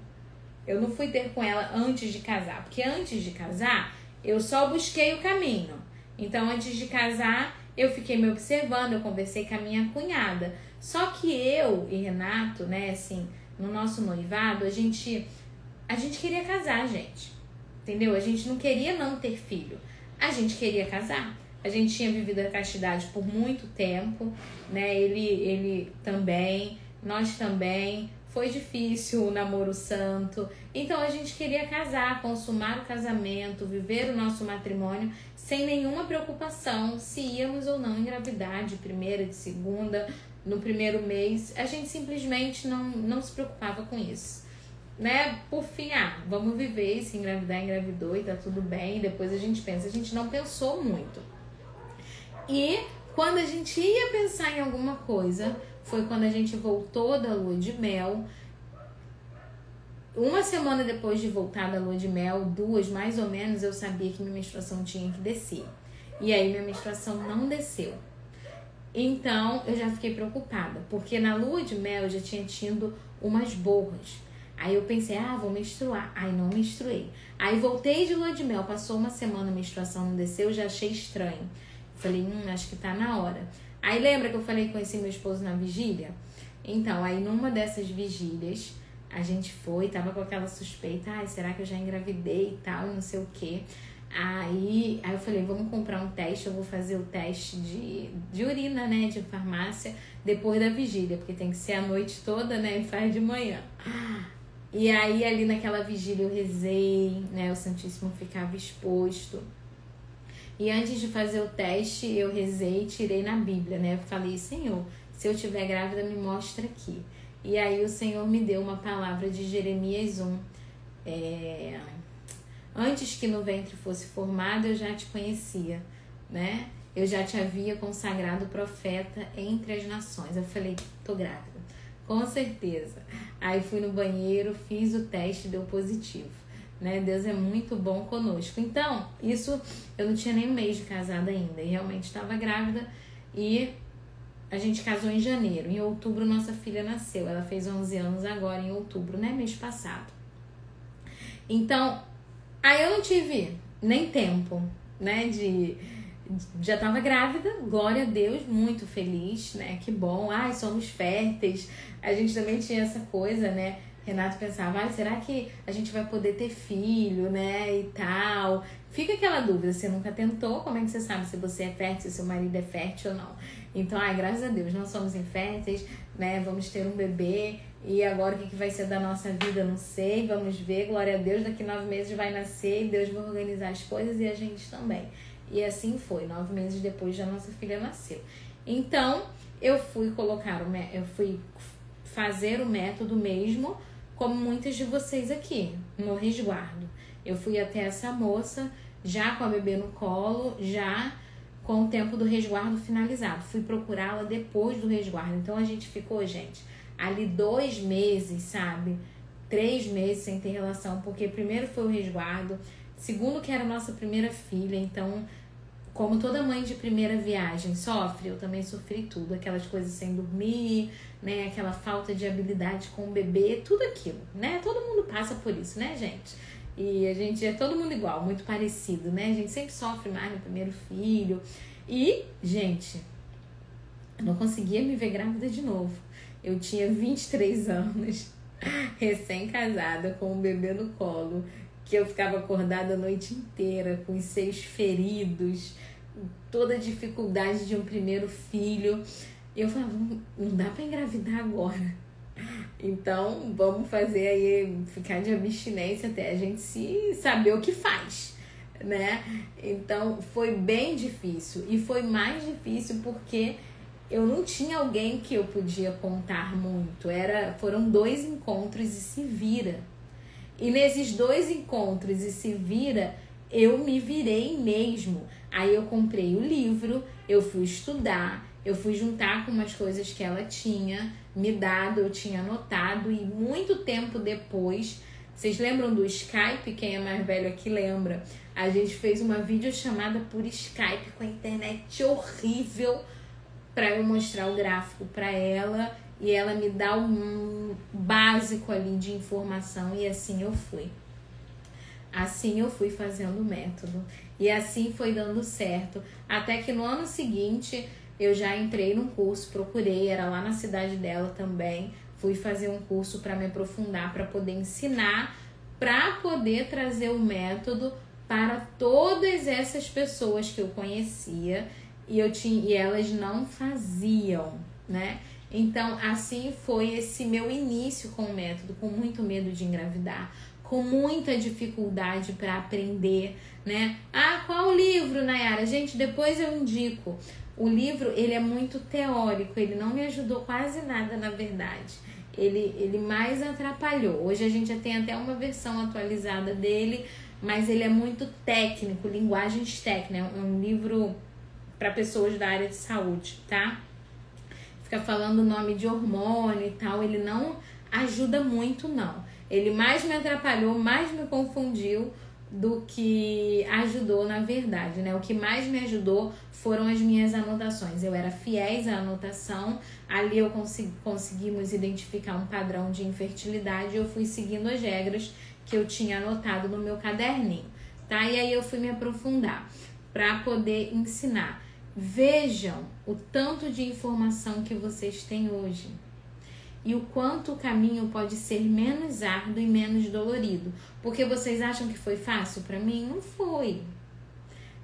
Eu não fui ter com ela antes de casar, porque antes de casar, eu só busquei o caminho. Então, antes de casar, eu fiquei me observando, eu conversei com a minha cunhada. Só que eu e Renato, né, assim, no nosso noivado, a gente queria casar, gente. Entendeu? A gente não queria não ter filho. A gente queria casar. A gente tinha vivido a castidade por muito tempo, né? Ele também, nós também. Foi difícil o namoro santo. Então a gente queria casar, consumar o casamento, viver o nosso matrimônio sem nenhuma preocupação se íamos ou não engravidar de primeira, de segunda, no primeiro mês. A gente simplesmente não se preocupava com isso, né? Por fim, vamos viver, se engravidar, engravidou e tá tudo bem. E depois a gente pensa, a gente não pensou muito. E quando a gente ia pensar em alguma coisa, foi quando a gente voltou da lua de mel. Uma semana depois de voltar da lua de mel, 2 mais ou menos, eu sabia que minha menstruação tinha que descer. E aí minha menstruação não desceu. Então eu já fiquei preocupada, porque na lua de mel eu já tinha tido umas borras. Aí eu pensei, vou menstruar. Aí não menstruei. Aí voltei de lua de mel, passou uma semana, a menstruação não desceu, eu já achei estranho. Falei, acho que tá na hora. Aí lembra que eu falei que conheci meu esposo na vigília? Então, aí numa dessas vigílias, a gente foi, tava com aquela suspeita, será que eu já engravidei e tal, não sei o quê. Aí eu falei, vamos comprar um teste, eu vou fazer o teste de urina, né, de farmácia, depois da vigília, porque tem que ser a noite toda, né, e faz de manhã. E aí ali naquela vigília eu rezei, né, o Santíssimo ficava exposto. E antes de fazer o teste, eu rezei e tirei na Bíblia, né? Eu falei, Senhor, se eu estiver grávida, me mostra aqui. E aí o Senhor me deu uma palavra de Jeremias 1. Antes que no ventre fosse formado, eu já te conhecia, né? Eu já te havia consagrado profeta entre as nações. Eu falei, tô grávida, com certeza. Aí fui no banheiro, fiz o teste, deu positivo. Né? Deus é muito bom conosco. Então, isso eu não tinha nem um mês de casada ainda. E realmente estava grávida. E a gente casou em janeiro. Em outubro, nossa filha nasceu. Ela fez 11 anos agora, em outubro, né? Mês passado. Então, aí eu não tive nem tempo, né? Já estava grávida, glória a Deus, muito feliz, né? Que bom. Somos férteis. A gente também tinha essa coisa, né? Renato pensava, será que a gente vai poder ter filho, né, e tal. Fica aquela dúvida, você nunca tentou, como é que você sabe se você é fértil, se seu marido é fértil ou não? Então, graças a Deus, não somos inférteis, né, vamos ter um bebê, e agora o que vai ser da nossa vida, não sei, vamos ver, glória a Deus, daqui 9 meses vai nascer, e Deus vai organizar as coisas e a gente também. E assim foi, 9 meses depois já nossa filha nasceu. Então, eu fui fazer o método mesmo, como muitas de vocês aqui, no resguardo. Eu fui até essa moça, já com a bebê no colo, já com o tempo do resguardo finalizado. Fui procurá-la depois do resguardo. Então a gente ficou, gente, ali 2 meses, sabe? 3 meses sem ter relação, porque primeiro foi o resguardo, segundo que era a nossa primeira filha, então, como toda mãe de primeira viagem sofre, eu também sofri tudo, aquelas coisas sem dormir, né, aquela falta de habilidade com o bebê, tudo aquilo, né, todo mundo passa por isso, né, gente, e a gente é todo mundo igual, muito parecido, né, a gente sempre sofre mais no primeiro filho, e, gente, eu não conseguia me ver grávida de novo, eu tinha 23 anos, recém-casada, com um bebê no colo, que eu ficava acordada a noite inteira, com os seios feridos, toda a dificuldade de um primeiro filho. Eu falava, não dá pra engravidar agora. Então, vamos fazer aí, ficar de abstinência até a gente se saber o que faz, né? Então, foi bem difícil. E foi mais difícil porque eu não tinha alguém que eu podia contar muito. Foram 2 encontros e se vira. E nesses 2 encontros e se vira, eu me virei mesmo. Aí eu comprei o livro, eu fui estudar, eu fui juntar com umas coisas que ela tinha me dado, eu tinha anotado, e muito tempo depois, vocês lembram do Skype? Quem é mais velho aqui lembra. A gente fez uma videochamada por Skype com a internet horrível para eu mostrar o gráfico para ela e ela me dá um básico ali de informação, e assim eu fui. Assim eu fui fazendo o método. E assim foi dando certo. Até que no ano seguinte eu já entrei num curso, procurei, era lá na cidade dela também. Fui fazer um curso para me aprofundar, para poder ensinar, para poder trazer o método para todas essas pessoas que eu conhecia e elas não faziam, né? Então, assim foi esse meu início com o método, com muito medo de engravidar, com muita dificuldade para aprender, né? Ah, qual livro, Nayara? Gente, depois eu indico. O livro, ele é muito teórico, ele não me ajudou quase nada, na verdade. Ele mais atrapalhou. Hoje a gente já tem até uma versão atualizada dele, mas ele é muito técnico, linguagens técnicas. É um livro para pessoas da área de saúde, tá? Fica falando o nome de hormônio e tal, ele não ajuda muito, não. Ele mais me atrapalhou, mais me confundiu do que ajudou, na verdade, né? O que mais me ajudou foram as minhas anotações. Eu era fiéis à anotação, ali eu conseguimos identificar um padrão de infertilidade e eu fui seguindo as regras que eu tinha anotado no meu caderninho, tá? E aí eu fui me aprofundar para poder ensinar. Vejam o tanto de informação que vocês têm hoje e o quanto o caminho pode ser menos árduo e menos dolorido. Porque vocês acham que foi fácil para mim? Não foi,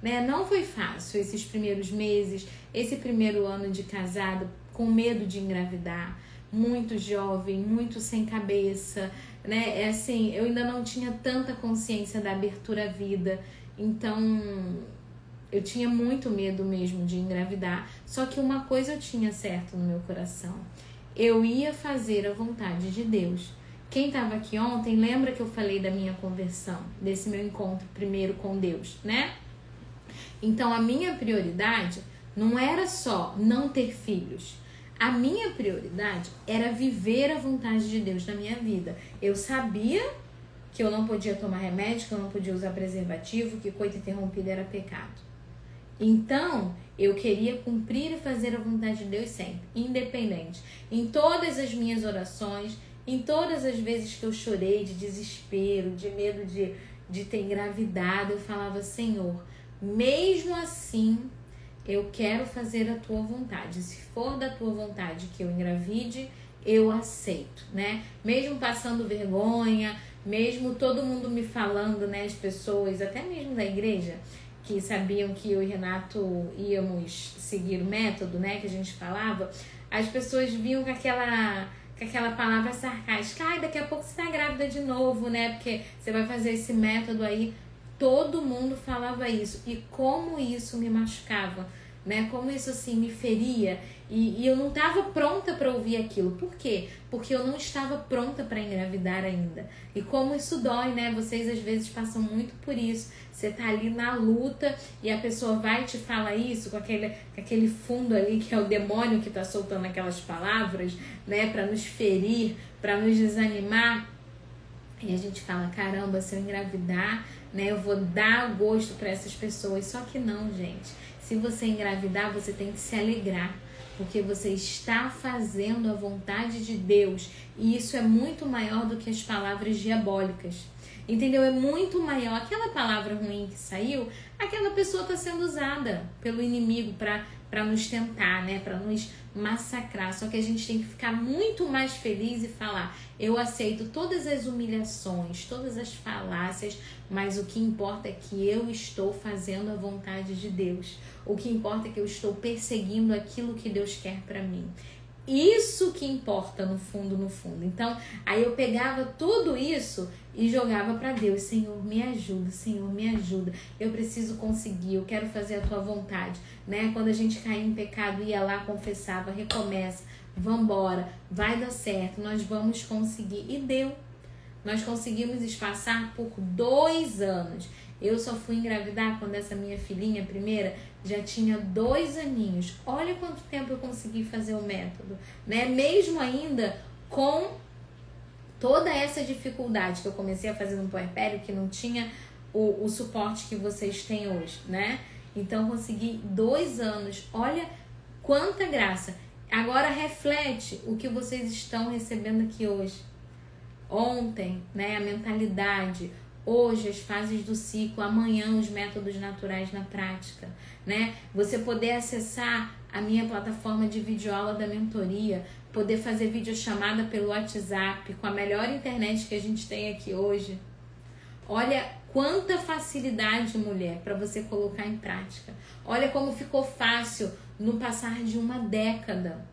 né? Não foi fácil esses primeiros meses, esse primeiro ano de casado, com medo de engravidar, muito jovem, muito sem cabeça, né? É assim, eu ainda não tinha tanta consciência da abertura à vida, então eu tinha muito medo mesmo de engravidar. Só que uma coisa eu tinha certo no meu coração: eu ia fazer a vontade de Deus. Quem estava aqui ontem, lembra que eu falei da minha conversão, desse meu encontro primeiro com Deus, né? Então a minha prioridade não era só não ter filhos. A minha prioridade era viver a vontade de Deus na minha vida. Eu sabia que eu não podia tomar remédio, que eu não podia usar preservativo, que coito interrompido era pecado. Então, eu queria cumprir e fazer a vontade de Deus sempre, independente. Em todas as minhas orações, em todas as vezes que eu chorei de desespero, de medo de ter engravidado, eu falava: Senhor, mesmo assim, eu quero fazer a tua vontade. Se for da tua vontade que eu engravide, eu aceito, né? Mesmo passando vergonha, mesmo todo mundo me falando, né? As pessoas, até mesmo da igreja, que sabiam que eu e Renato íamos seguir o método, né, que a gente falava, as pessoas viam com aquela palavra sarcástica: ai, daqui a pouco você tá grávida de novo, né, porque você vai fazer esse método aí. Todo mundo falava isso, e como isso me machucava, né, como isso assim me feria, e eu não estava pronta para ouvir aquilo. Por quê? Porque eu não estava pronta para engravidar ainda. E como isso dói, né? Vocês às vezes passam muito por isso. Você tá ali na luta e a pessoa vai te falar isso com aquele fundo ali que é o demônio que tá soltando aquelas palavras, né? Para nos ferir, para nos desanimar. E a gente fala: caramba, se eu engravidar, né, eu vou dar gosto para essas pessoas. Só que não, gente. Se você engravidar, você tem que se alegrar, porque você está fazendo a vontade de Deus. E isso é muito maior do que as palavras diabólicas. Entendeu? É muito maior. Aquela palavra ruim que saiu, aquela pessoa está sendo usada pelo inimigo para nos tentar, né? Para nos massacrar. Só que a gente tem que ficar muito mais feliz e falar: eu aceito todas as humilhações, todas as falácias, mas o que importa é que eu estou fazendo a vontade de Deus. O que importa é que eu estou perseguindo aquilo que Deus quer para mim. Isso que importa no fundo, no fundo. Então, aí eu pegava tudo isso e jogava para Deus: Senhor, me ajuda, Senhor, me ajuda. Eu preciso conseguir, eu quero fazer a tua vontade, né? Quando a gente caía em pecado, ia lá, confessava, recomeça, vambora, vai dar certo, nós vamos conseguir. E deu. Nós conseguimos passar por 2 anos. Eu só fui engravidar quando essa minha filhinha primeira já tinha 2 aninhos. Olha quanto tempo eu consegui fazer o método, né? Mesmo ainda com toda essa dificuldade que eu comecei a fazer no puerpério, que não tinha o suporte que vocês têm hoje, né? Então consegui 2 anos. Olha quanta graça. Agora reflete o que vocês estão recebendo aqui hoje. Ontem, né? A mentalidade. hoje as fases do ciclo, amanhã os métodos naturais na prática, né? Você poder acessar a minha plataforma de videoaula da mentoria, poder fazer videochamada pelo WhatsApp com a melhor internet que a gente tem aqui hoje. Olha quanta facilidade, mulher, para você colocar em prática. Olha como ficou fácil no passar de uma década.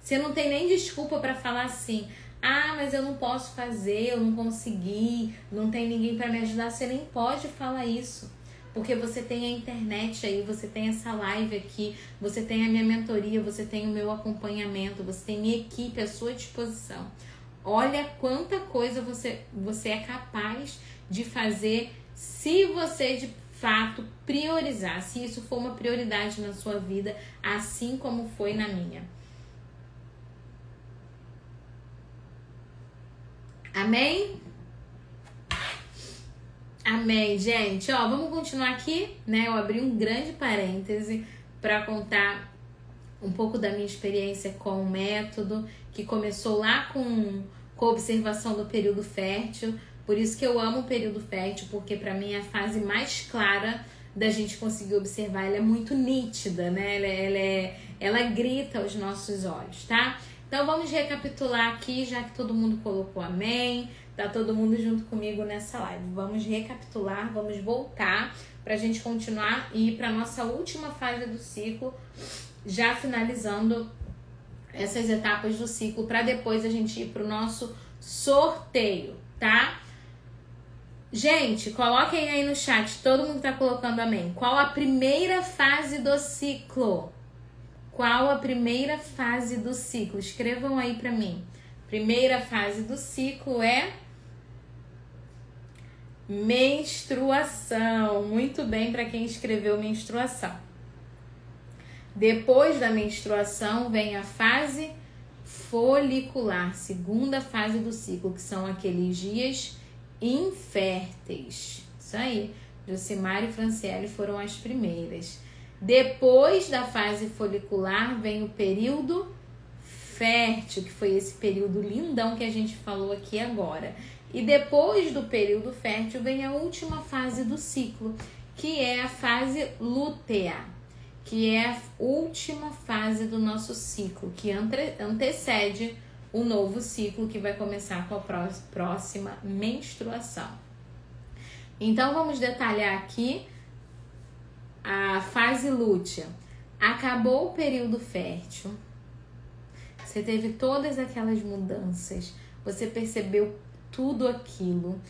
Você não tem nem desculpa para falar assim: ah, mas eu não posso fazer, eu não consegui, não tem ninguém para me ajudar. Você nem pode falar isso, porque você tem a internet aí, você tem essa live aqui, você tem a minha mentoria, você tem o meu acompanhamento, você tem minha equipe à sua disposição. Olha quanta coisa você é capaz de fazer se você de fato priorizar, se isso for uma prioridade na sua vida, assim como foi na minha. Amém? Amém, gente. Ó, vamos continuar aqui, né? Eu abri um grande parêntese para contar um pouco da minha experiência com o método, que começou lá com a observação do período fértil. Por isso que eu amo o período fértil, porque para mim é a fase mais clara da gente conseguir observar. Ela é muito nítida, né? Ela grita aos nossos olhos, tá? Então vamos recapitular aqui, já que todo mundo colocou amém, tá todo mundo junto comigo nessa live. Vamos recapitular, vamos voltar pra gente continuar e ir pra nossa última fase do ciclo, já finalizando essas etapas do ciclo, para depois a gente ir pro nosso sorteio, tá? Gente, coloquem aí no chat, todo mundo tá colocando amém. Qual a primeira fase do ciclo? Qual a primeira fase do ciclo? Escrevam aí pra mim. Primeira fase do ciclo é menstruação. Muito bem para quem escreveu menstruação. Depois da menstruação vem a fase folicular, segunda fase do ciclo, que são aqueles dias inférteis. Isso aí. Josimar e Franciele foram as primeiras. Depois da fase folicular vem o período fértil, que foi esse período lindão que a gente falou aqui agora. E depois do período fértil vem a última fase do ciclo, que é a fase lútea, que é a última fase do nosso ciclo, que antecede o novo ciclo que vai começar com a próxima menstruação. Então vamos detalhar aqui a fase lútea. Acabou o período fértil, você teve todas aquelas mudanças, você percebeu tudo aquilo,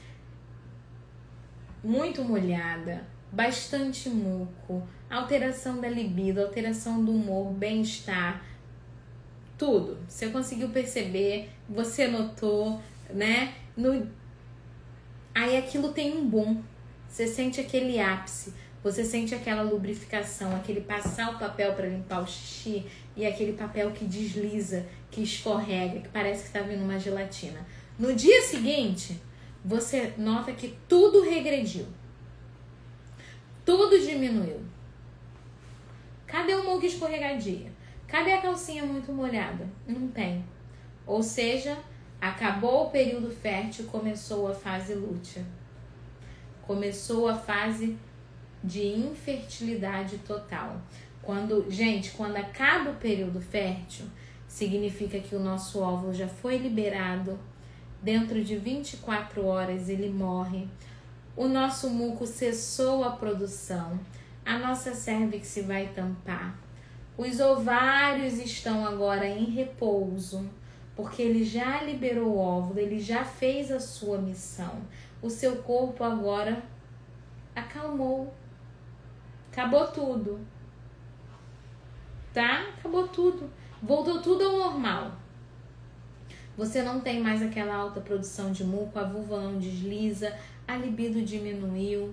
muito molhada, bastante muco, alteração da libido, alteração do humor, bem-estar, tudo. Você conseguiu perceber, você notou, né? Aí aquilo tem um boom, você sente aquele ápice. Você sente aquela lubrificação, aquele passar o papel para limpar o xixi e aquele papel que desliza, que escorrega, que parece que está vindo uma gelatina. No dia seguinte, você nota que tudo regrediu. Tudo diminuiu. Cadê o muco escorregadia? Cadê a calcinha muito molhada? Não tem. Ou seja, acabou o período fértil, começou a fase lútea. Começou a fase de infertilidade total. Quando acaba o período fértil, significa que o nosso óvulo já foi liberado. Dentro de 24 horas ele morre. O nosso muco cessou a produção. A nossa cérvix vai tampar. Os ovários estão agora em repouso, porque ele já liberou o óvulo, ele já fez a sua missão. O seu corpo agora acalmou. Acabou tudo, tá? Acabou tudo. Voltou tudo ao normal. Você não tem mais aquela alta produção de muco, a vulva não desliza, a libido diminuiu.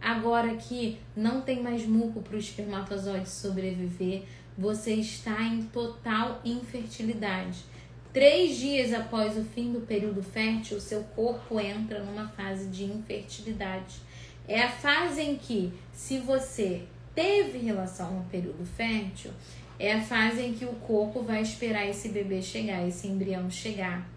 Agora que não tem mais muco para o espermatozoide sobreviver, você está em total infertilidade. 3 dias após o fim do período fértil, o seu corpo entra numa fase de infertilidade. É a fase em que, se você teve relação no período fértil, é a fase em que o corpo vai esperar esse bebê chegar, esse embrião chegar.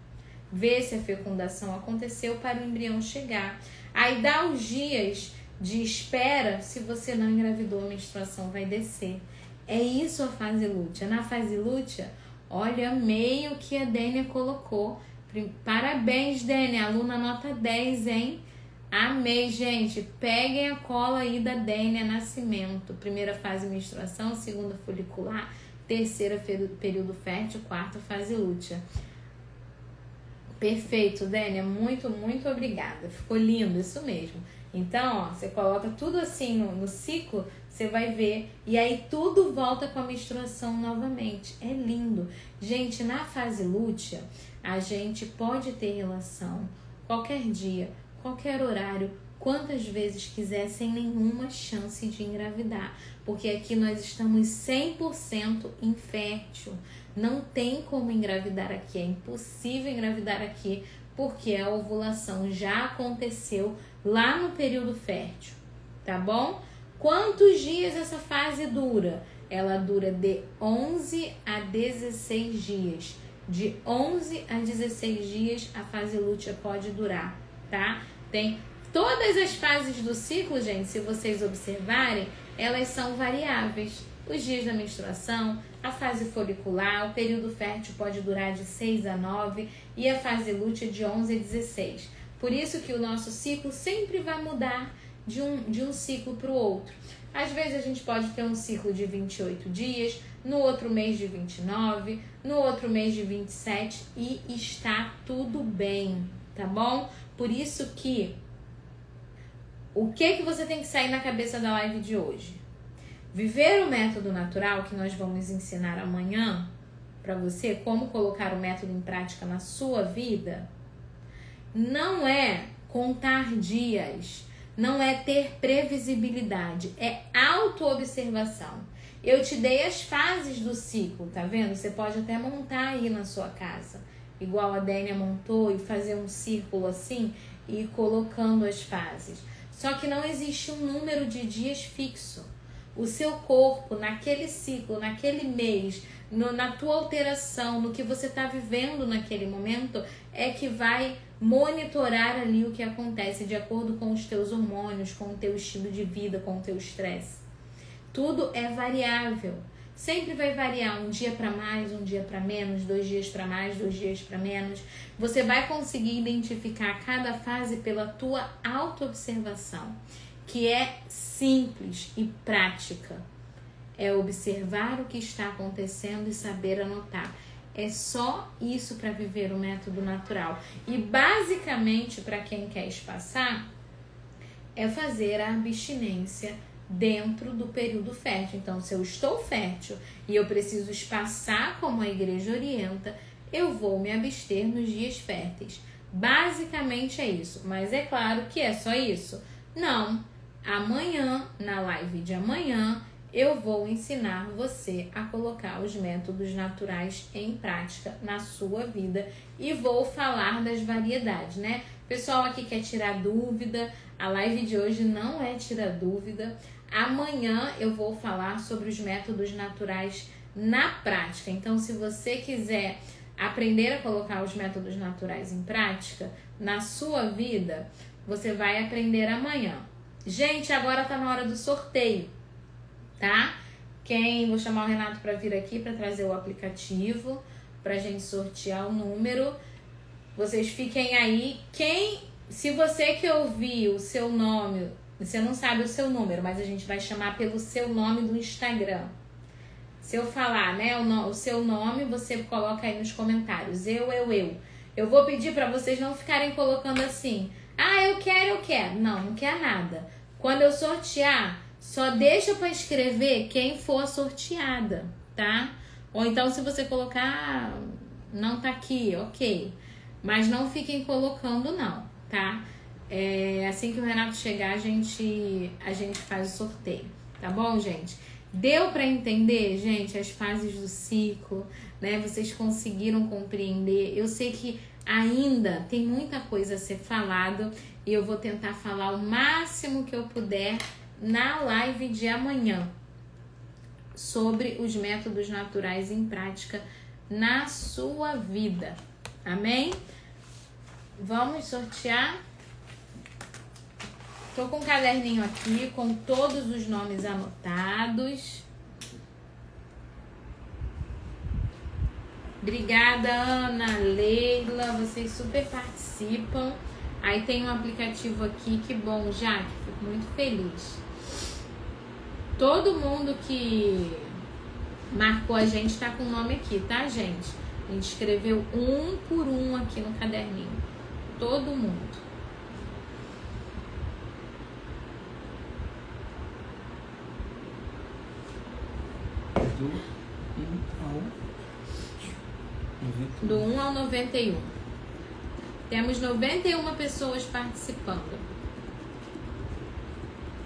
ver se a fecundação aconteceu para o embrião chegar. Aí dá os dias de espera, se você não engravidou, a menstruação vai descer. É isso a fase lútea. Na fase lútea, olha, meio que a Dênia colocou. Parabéns, Dênia, aluna nota 10, hein? Amei, gente. Peguem a cola aí da Dênia Nascimento. Primeira fase menstruação, segunda folicular, terceira período fértil, quarta fase lútea. Perfeito, Dênia. Muito, muito obrigada. Ficou lindo, isso mesmo. Então, ó, você coloca tudo assim no ciclo, você vai ver. E aí tudo volta com a menstruação novamente. É lindo. Gente, na fase lútea, a gente pode ter relação qualquer dia, qualquer horário, quantas vezes quiser, sem nenhuma chance de engravidar. Porque aqui nós estamos 100% infértil. Não tem como engravidar aqui, é impossível engravidar aqui, porque a ovulação já aconteceu lá no período fértil, tá bom? Quantos dias essa fase dura? Ela dura de 11 a 16 dias. De 11 a 16 dias a fase lútea pode durar, tá? Tem todas as fases do ciclo, gente, se vocês observarem, elas são variáveis. Os dias da menstruação, a fase folicular, o período fértil pode durar de 6 a 9 e a fase lútea de 11 a 16. Por isso que o nosso ciclo sempre vai mudar de um ciclo para o outro. Às vezes a gente pode ter um ciclo de 28 dias, no outro mês de 29, no outro mês de 27 e está tudo bem, tá bom? Por isso que o que você tem que sair na cabeça da live de hoje? Viver o método natural, que nós vamos ensinar amanhã para você, como colocar o método em prática na sua vida, não é contar dias, não é ter previsibilidade, é autoobservação. Eu te dei as fases do ciclo, tá vendo? Você pode até montar aí na sua casa, igual a Dênia montou, e fazer um círculo assim e ir colocando as fases. Só que não existe um número de dias fixo. O seu corpo, naquele ciclo, naquele mês, na tua alteração, no que você está vivendo naquele momento, é que vai monitorar ali o que acontece de acordo com os teus hormônios, com o teu estilo de vida, com o teu estresse. Tudo é variável. Sempre vai variar, um dia para mais, um dia para menos, 2 dias para mais, 2 dias para menos. Você vai conseguir identificar cada fase pela tua autoobservação, que é simples e prática. É observar o que está acontecendo e saber anotar. É só isso para viver o método natural. E basicamente, para quem quer espaçar, é fazer a abstinência dentro do período fértil. Então, se eu estou fértil e eu preciso espaçar como a igreja orienta, eu vou me abster nos dias férteis. Basicamente é isso. Mas é claro que é só isso? Não. Amanhã, na live de amanhã, eu vou ensinar você a colocar os métodos naturais em prática na sua vida e vou falar das variedades, né? O pessoal aqui quer tirar dúvida, a live de hoje não é tirar dúvida. Amanhã eu vou falar sobre os métodos naturais na prática. Então, se você quiser aprender a colocar os métodos naturais em prática na sua vida, você vai aprender amanhã. Gente, agora tá na hora do sorteio, tá? Vou chamar o Renato para vir aqui para trazer o aplicativo pra gente sortear o número. Vocês fiquem aí. Se você que ouviu o seu nome, você não sabe o seu número, mas a gente vai chamar pelo seu nome do Instagram. Se eu falar, né, o seu nome, você coloca aí nos comentários. Eu vou pedir para vocês não ficarem colocando assim: ah, eu quero. Não quer nada. Quando eu sortear, só deixa para escrever quem for a sorteada, tá? Ou então, se você colocar, não tá aqui, ok. Mas não fiquem colocando, não, tá? Assim que o Renato chegar, a gente faz o sorteio, tá bom, gente? Deu para entender, gente, as fases do ciclo, né? Vocês conseguiram compreender? Eu sei que ainda tem muita coisa a ser falado e eu vou tentar falar o máximo que eu puder na live de amanhã sobre os métodos naturais em prática na sua vida. Amém? Vamos sortear. Tô com um caderninho aqui com todos os nomes anotados. Obrigada, Ana, Leila, vocês super participam. Aí tem um aplicativo aqui, que bom, Jaque, fico muito feliz. Todo mundo que marcou a gente tá com o nome aqui, tá, gente? A gente escreveu um por um aqui no caderninho. Todo mundo. Do 1 ao 91. Temos 91 pessoas participando.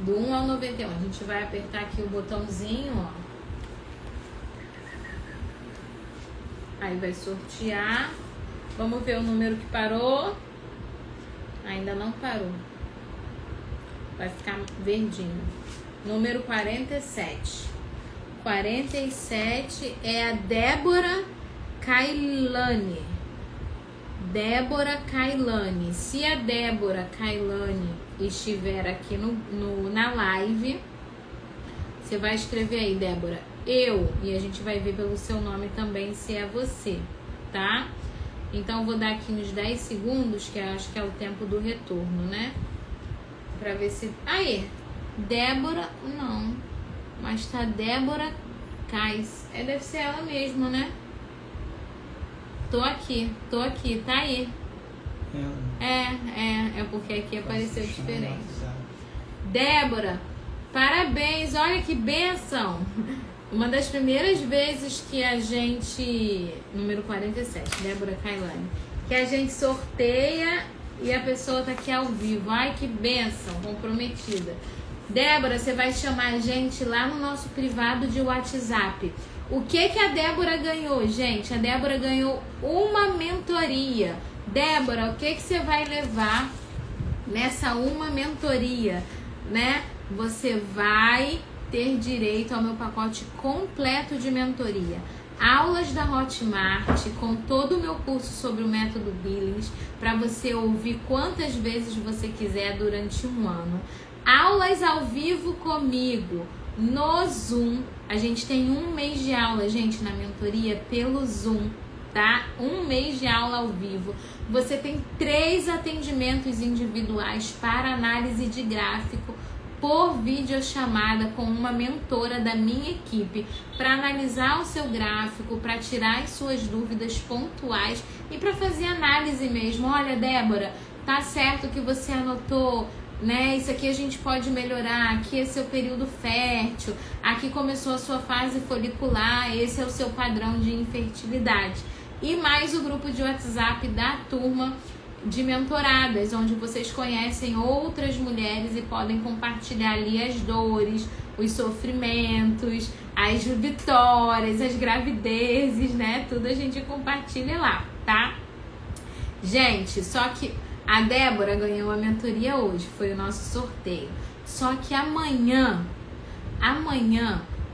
Do 1 ao 91. A gente vai apertar aqui o botãozinho, ó. Aí vai sortear. Vamos ver o número que parou. Ainda não parou. Vai ficar verdinho. Número 47. 47 é a Débora Kailane. Débora Kailane. Se a Débora Kailane estiver aqui na live, você vai escrever aí, Débora, eu, e a gente vai ver pelo seu nome também se é você, tá? Então, eu vou dar aqui uns 10 segundos, que eu acho que é o tempo do retorno, né? Pra ver se... Aí, Débora, não. Mas tá Débora Kais. Deve ser ela mesma, né? Tô aqui, tá aí. É porque aqui apareceu diferente. Débora, parabéns, olha que bênção. Uma das primeiras vezes que a gente... Número 47, Débora Kailane. Que a gente sorteia e a pessoa tá aqui ao vivo. Ai, que bênção, comprometida. Débora, você vai chamar a gente lá no nosso privado de WhatsApp. O que a Débora ganhou, gente? A Débora ganhou uma mentoria. Débora, o que você vai levar nessa uma mentoria, né? Você vai ter direito ao meu pacote completo de mentoria. Aulas da Hotmart, com todo o meu curso sobre o método Billings, para você ouvir quantas vezes você quiser durante um ano. Aulas ao vivo comigo, no Zoom. A gente tem um mês de aula, gente, na mentoria pelo Zoom, tá? Um mês de aula ao vivo. Você tem 3 atendimentos individuais para análise de gráfico por videochamada com uma mentora da minha equipe para analisar o seu gráfico, para tirar as suas dúvidas pontuais e para fazer análise mesmo. Olha, Débora, tá certo que você anotou, né? Isso aqui a gente pode melhorar. Aqui é seu período fértil, aqui começou a sua fase folicular, esse é o seu padrão de infertilidade. E mais o grupo de WhatsApp da turma de mentoradas, onde vocês conhecem outras mulheres e podem compartilhar ali as dores, os sofrimentos, as vitórias, as gravidezes, né? Tudo a gente compartilha lá, tá? Gente, só que a Débora ganhou a mentoria hoje, foi o nosso sorteio. Só que amanhã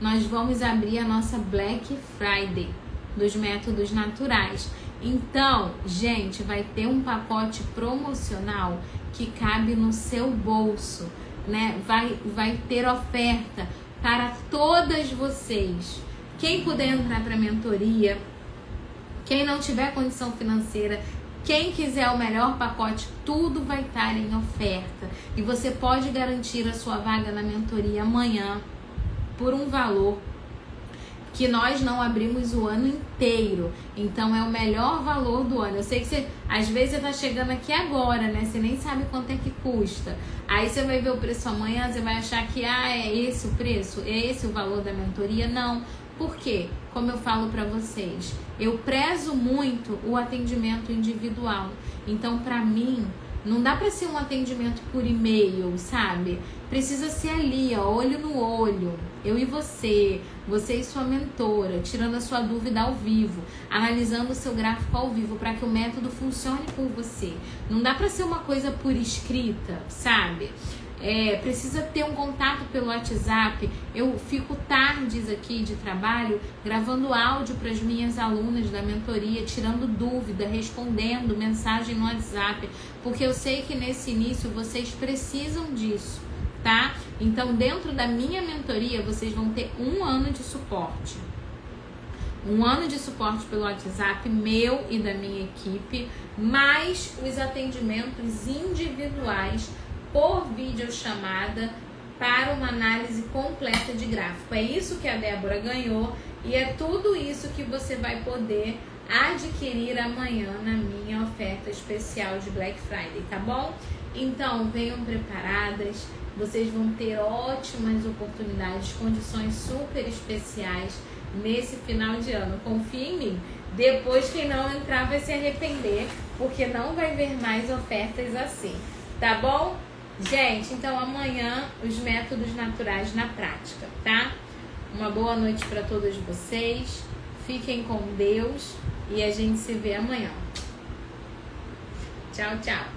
nós vamos abrir a nossa Black Friday dos métodos naturais. Então, gente, vai ter um pacote promocional que cabe no seu bolso, né? Vai ter oferta para todas vocês. Quem puder entrar para a mentoria, quem não tiver condição financeira, quem quiser o melhor pacote, tudo vai estar em oferta. E você pode garantir a sua vaga na mentoria amanhã por um valor que nós não abrimos o ano inteiro. Então é o melhor valor do ano. Eu sei que você, às vezes você tá chegando aqui agora, né? Você nem sabe quanto é que custa. Aí você vai ver o preço amanhã, você vai achar que é esse o preço, é esse o valor da mentoria. Não. Por quê? Como eu falo pra vocês, eu prezo muito o atendimento individual. Então, pra mim, não dá pra ser um atendimento por e-mail, sabe? Precisa ser ali, ó, olho no olho, eu e você e sua mentora, tirando a sua dúvida ao vivo, analisando o seu gráfico ao vivo para que o método funcione por você. Não dá pra ser uma coisa por escrita, sabe? precisa ter um contato pelo WhatsApp. Eu fico tardes aqui de trabalho gravando áudio para as minhas alunas da mentoria, tirando dúvida, respondendo mensagem no WhatsApp, porque eu sei que nesse início vocês precisam disso, tá? Então, dentro da minha mentoria, vocês vão ter 1 ano de suporte. 1 ano de suporte pelo WhatsApp meu e da minha equipe, mais os atendimentos individuais por videochamada para uma análise completa de gráfico. É isso que a Débora ganhou e é tudo isso que você vai poder adquirir amanhã na minha oferta especial de Black Friday, tá bom? Então, venham preparadas, vocês vão ter ótimas oportunidades, condições super especiais nesse final de ano. Confia em mim. Depois, quem não entrar vai se arrepender, porque não vai ver mais ofertas assim, tá bom? Gente, então amanhã os métodos naturais na prática, tá? Uma boa noite para todos vocês. Fiquem com Deus e a gente se vê amanhã. Tchau, tchau.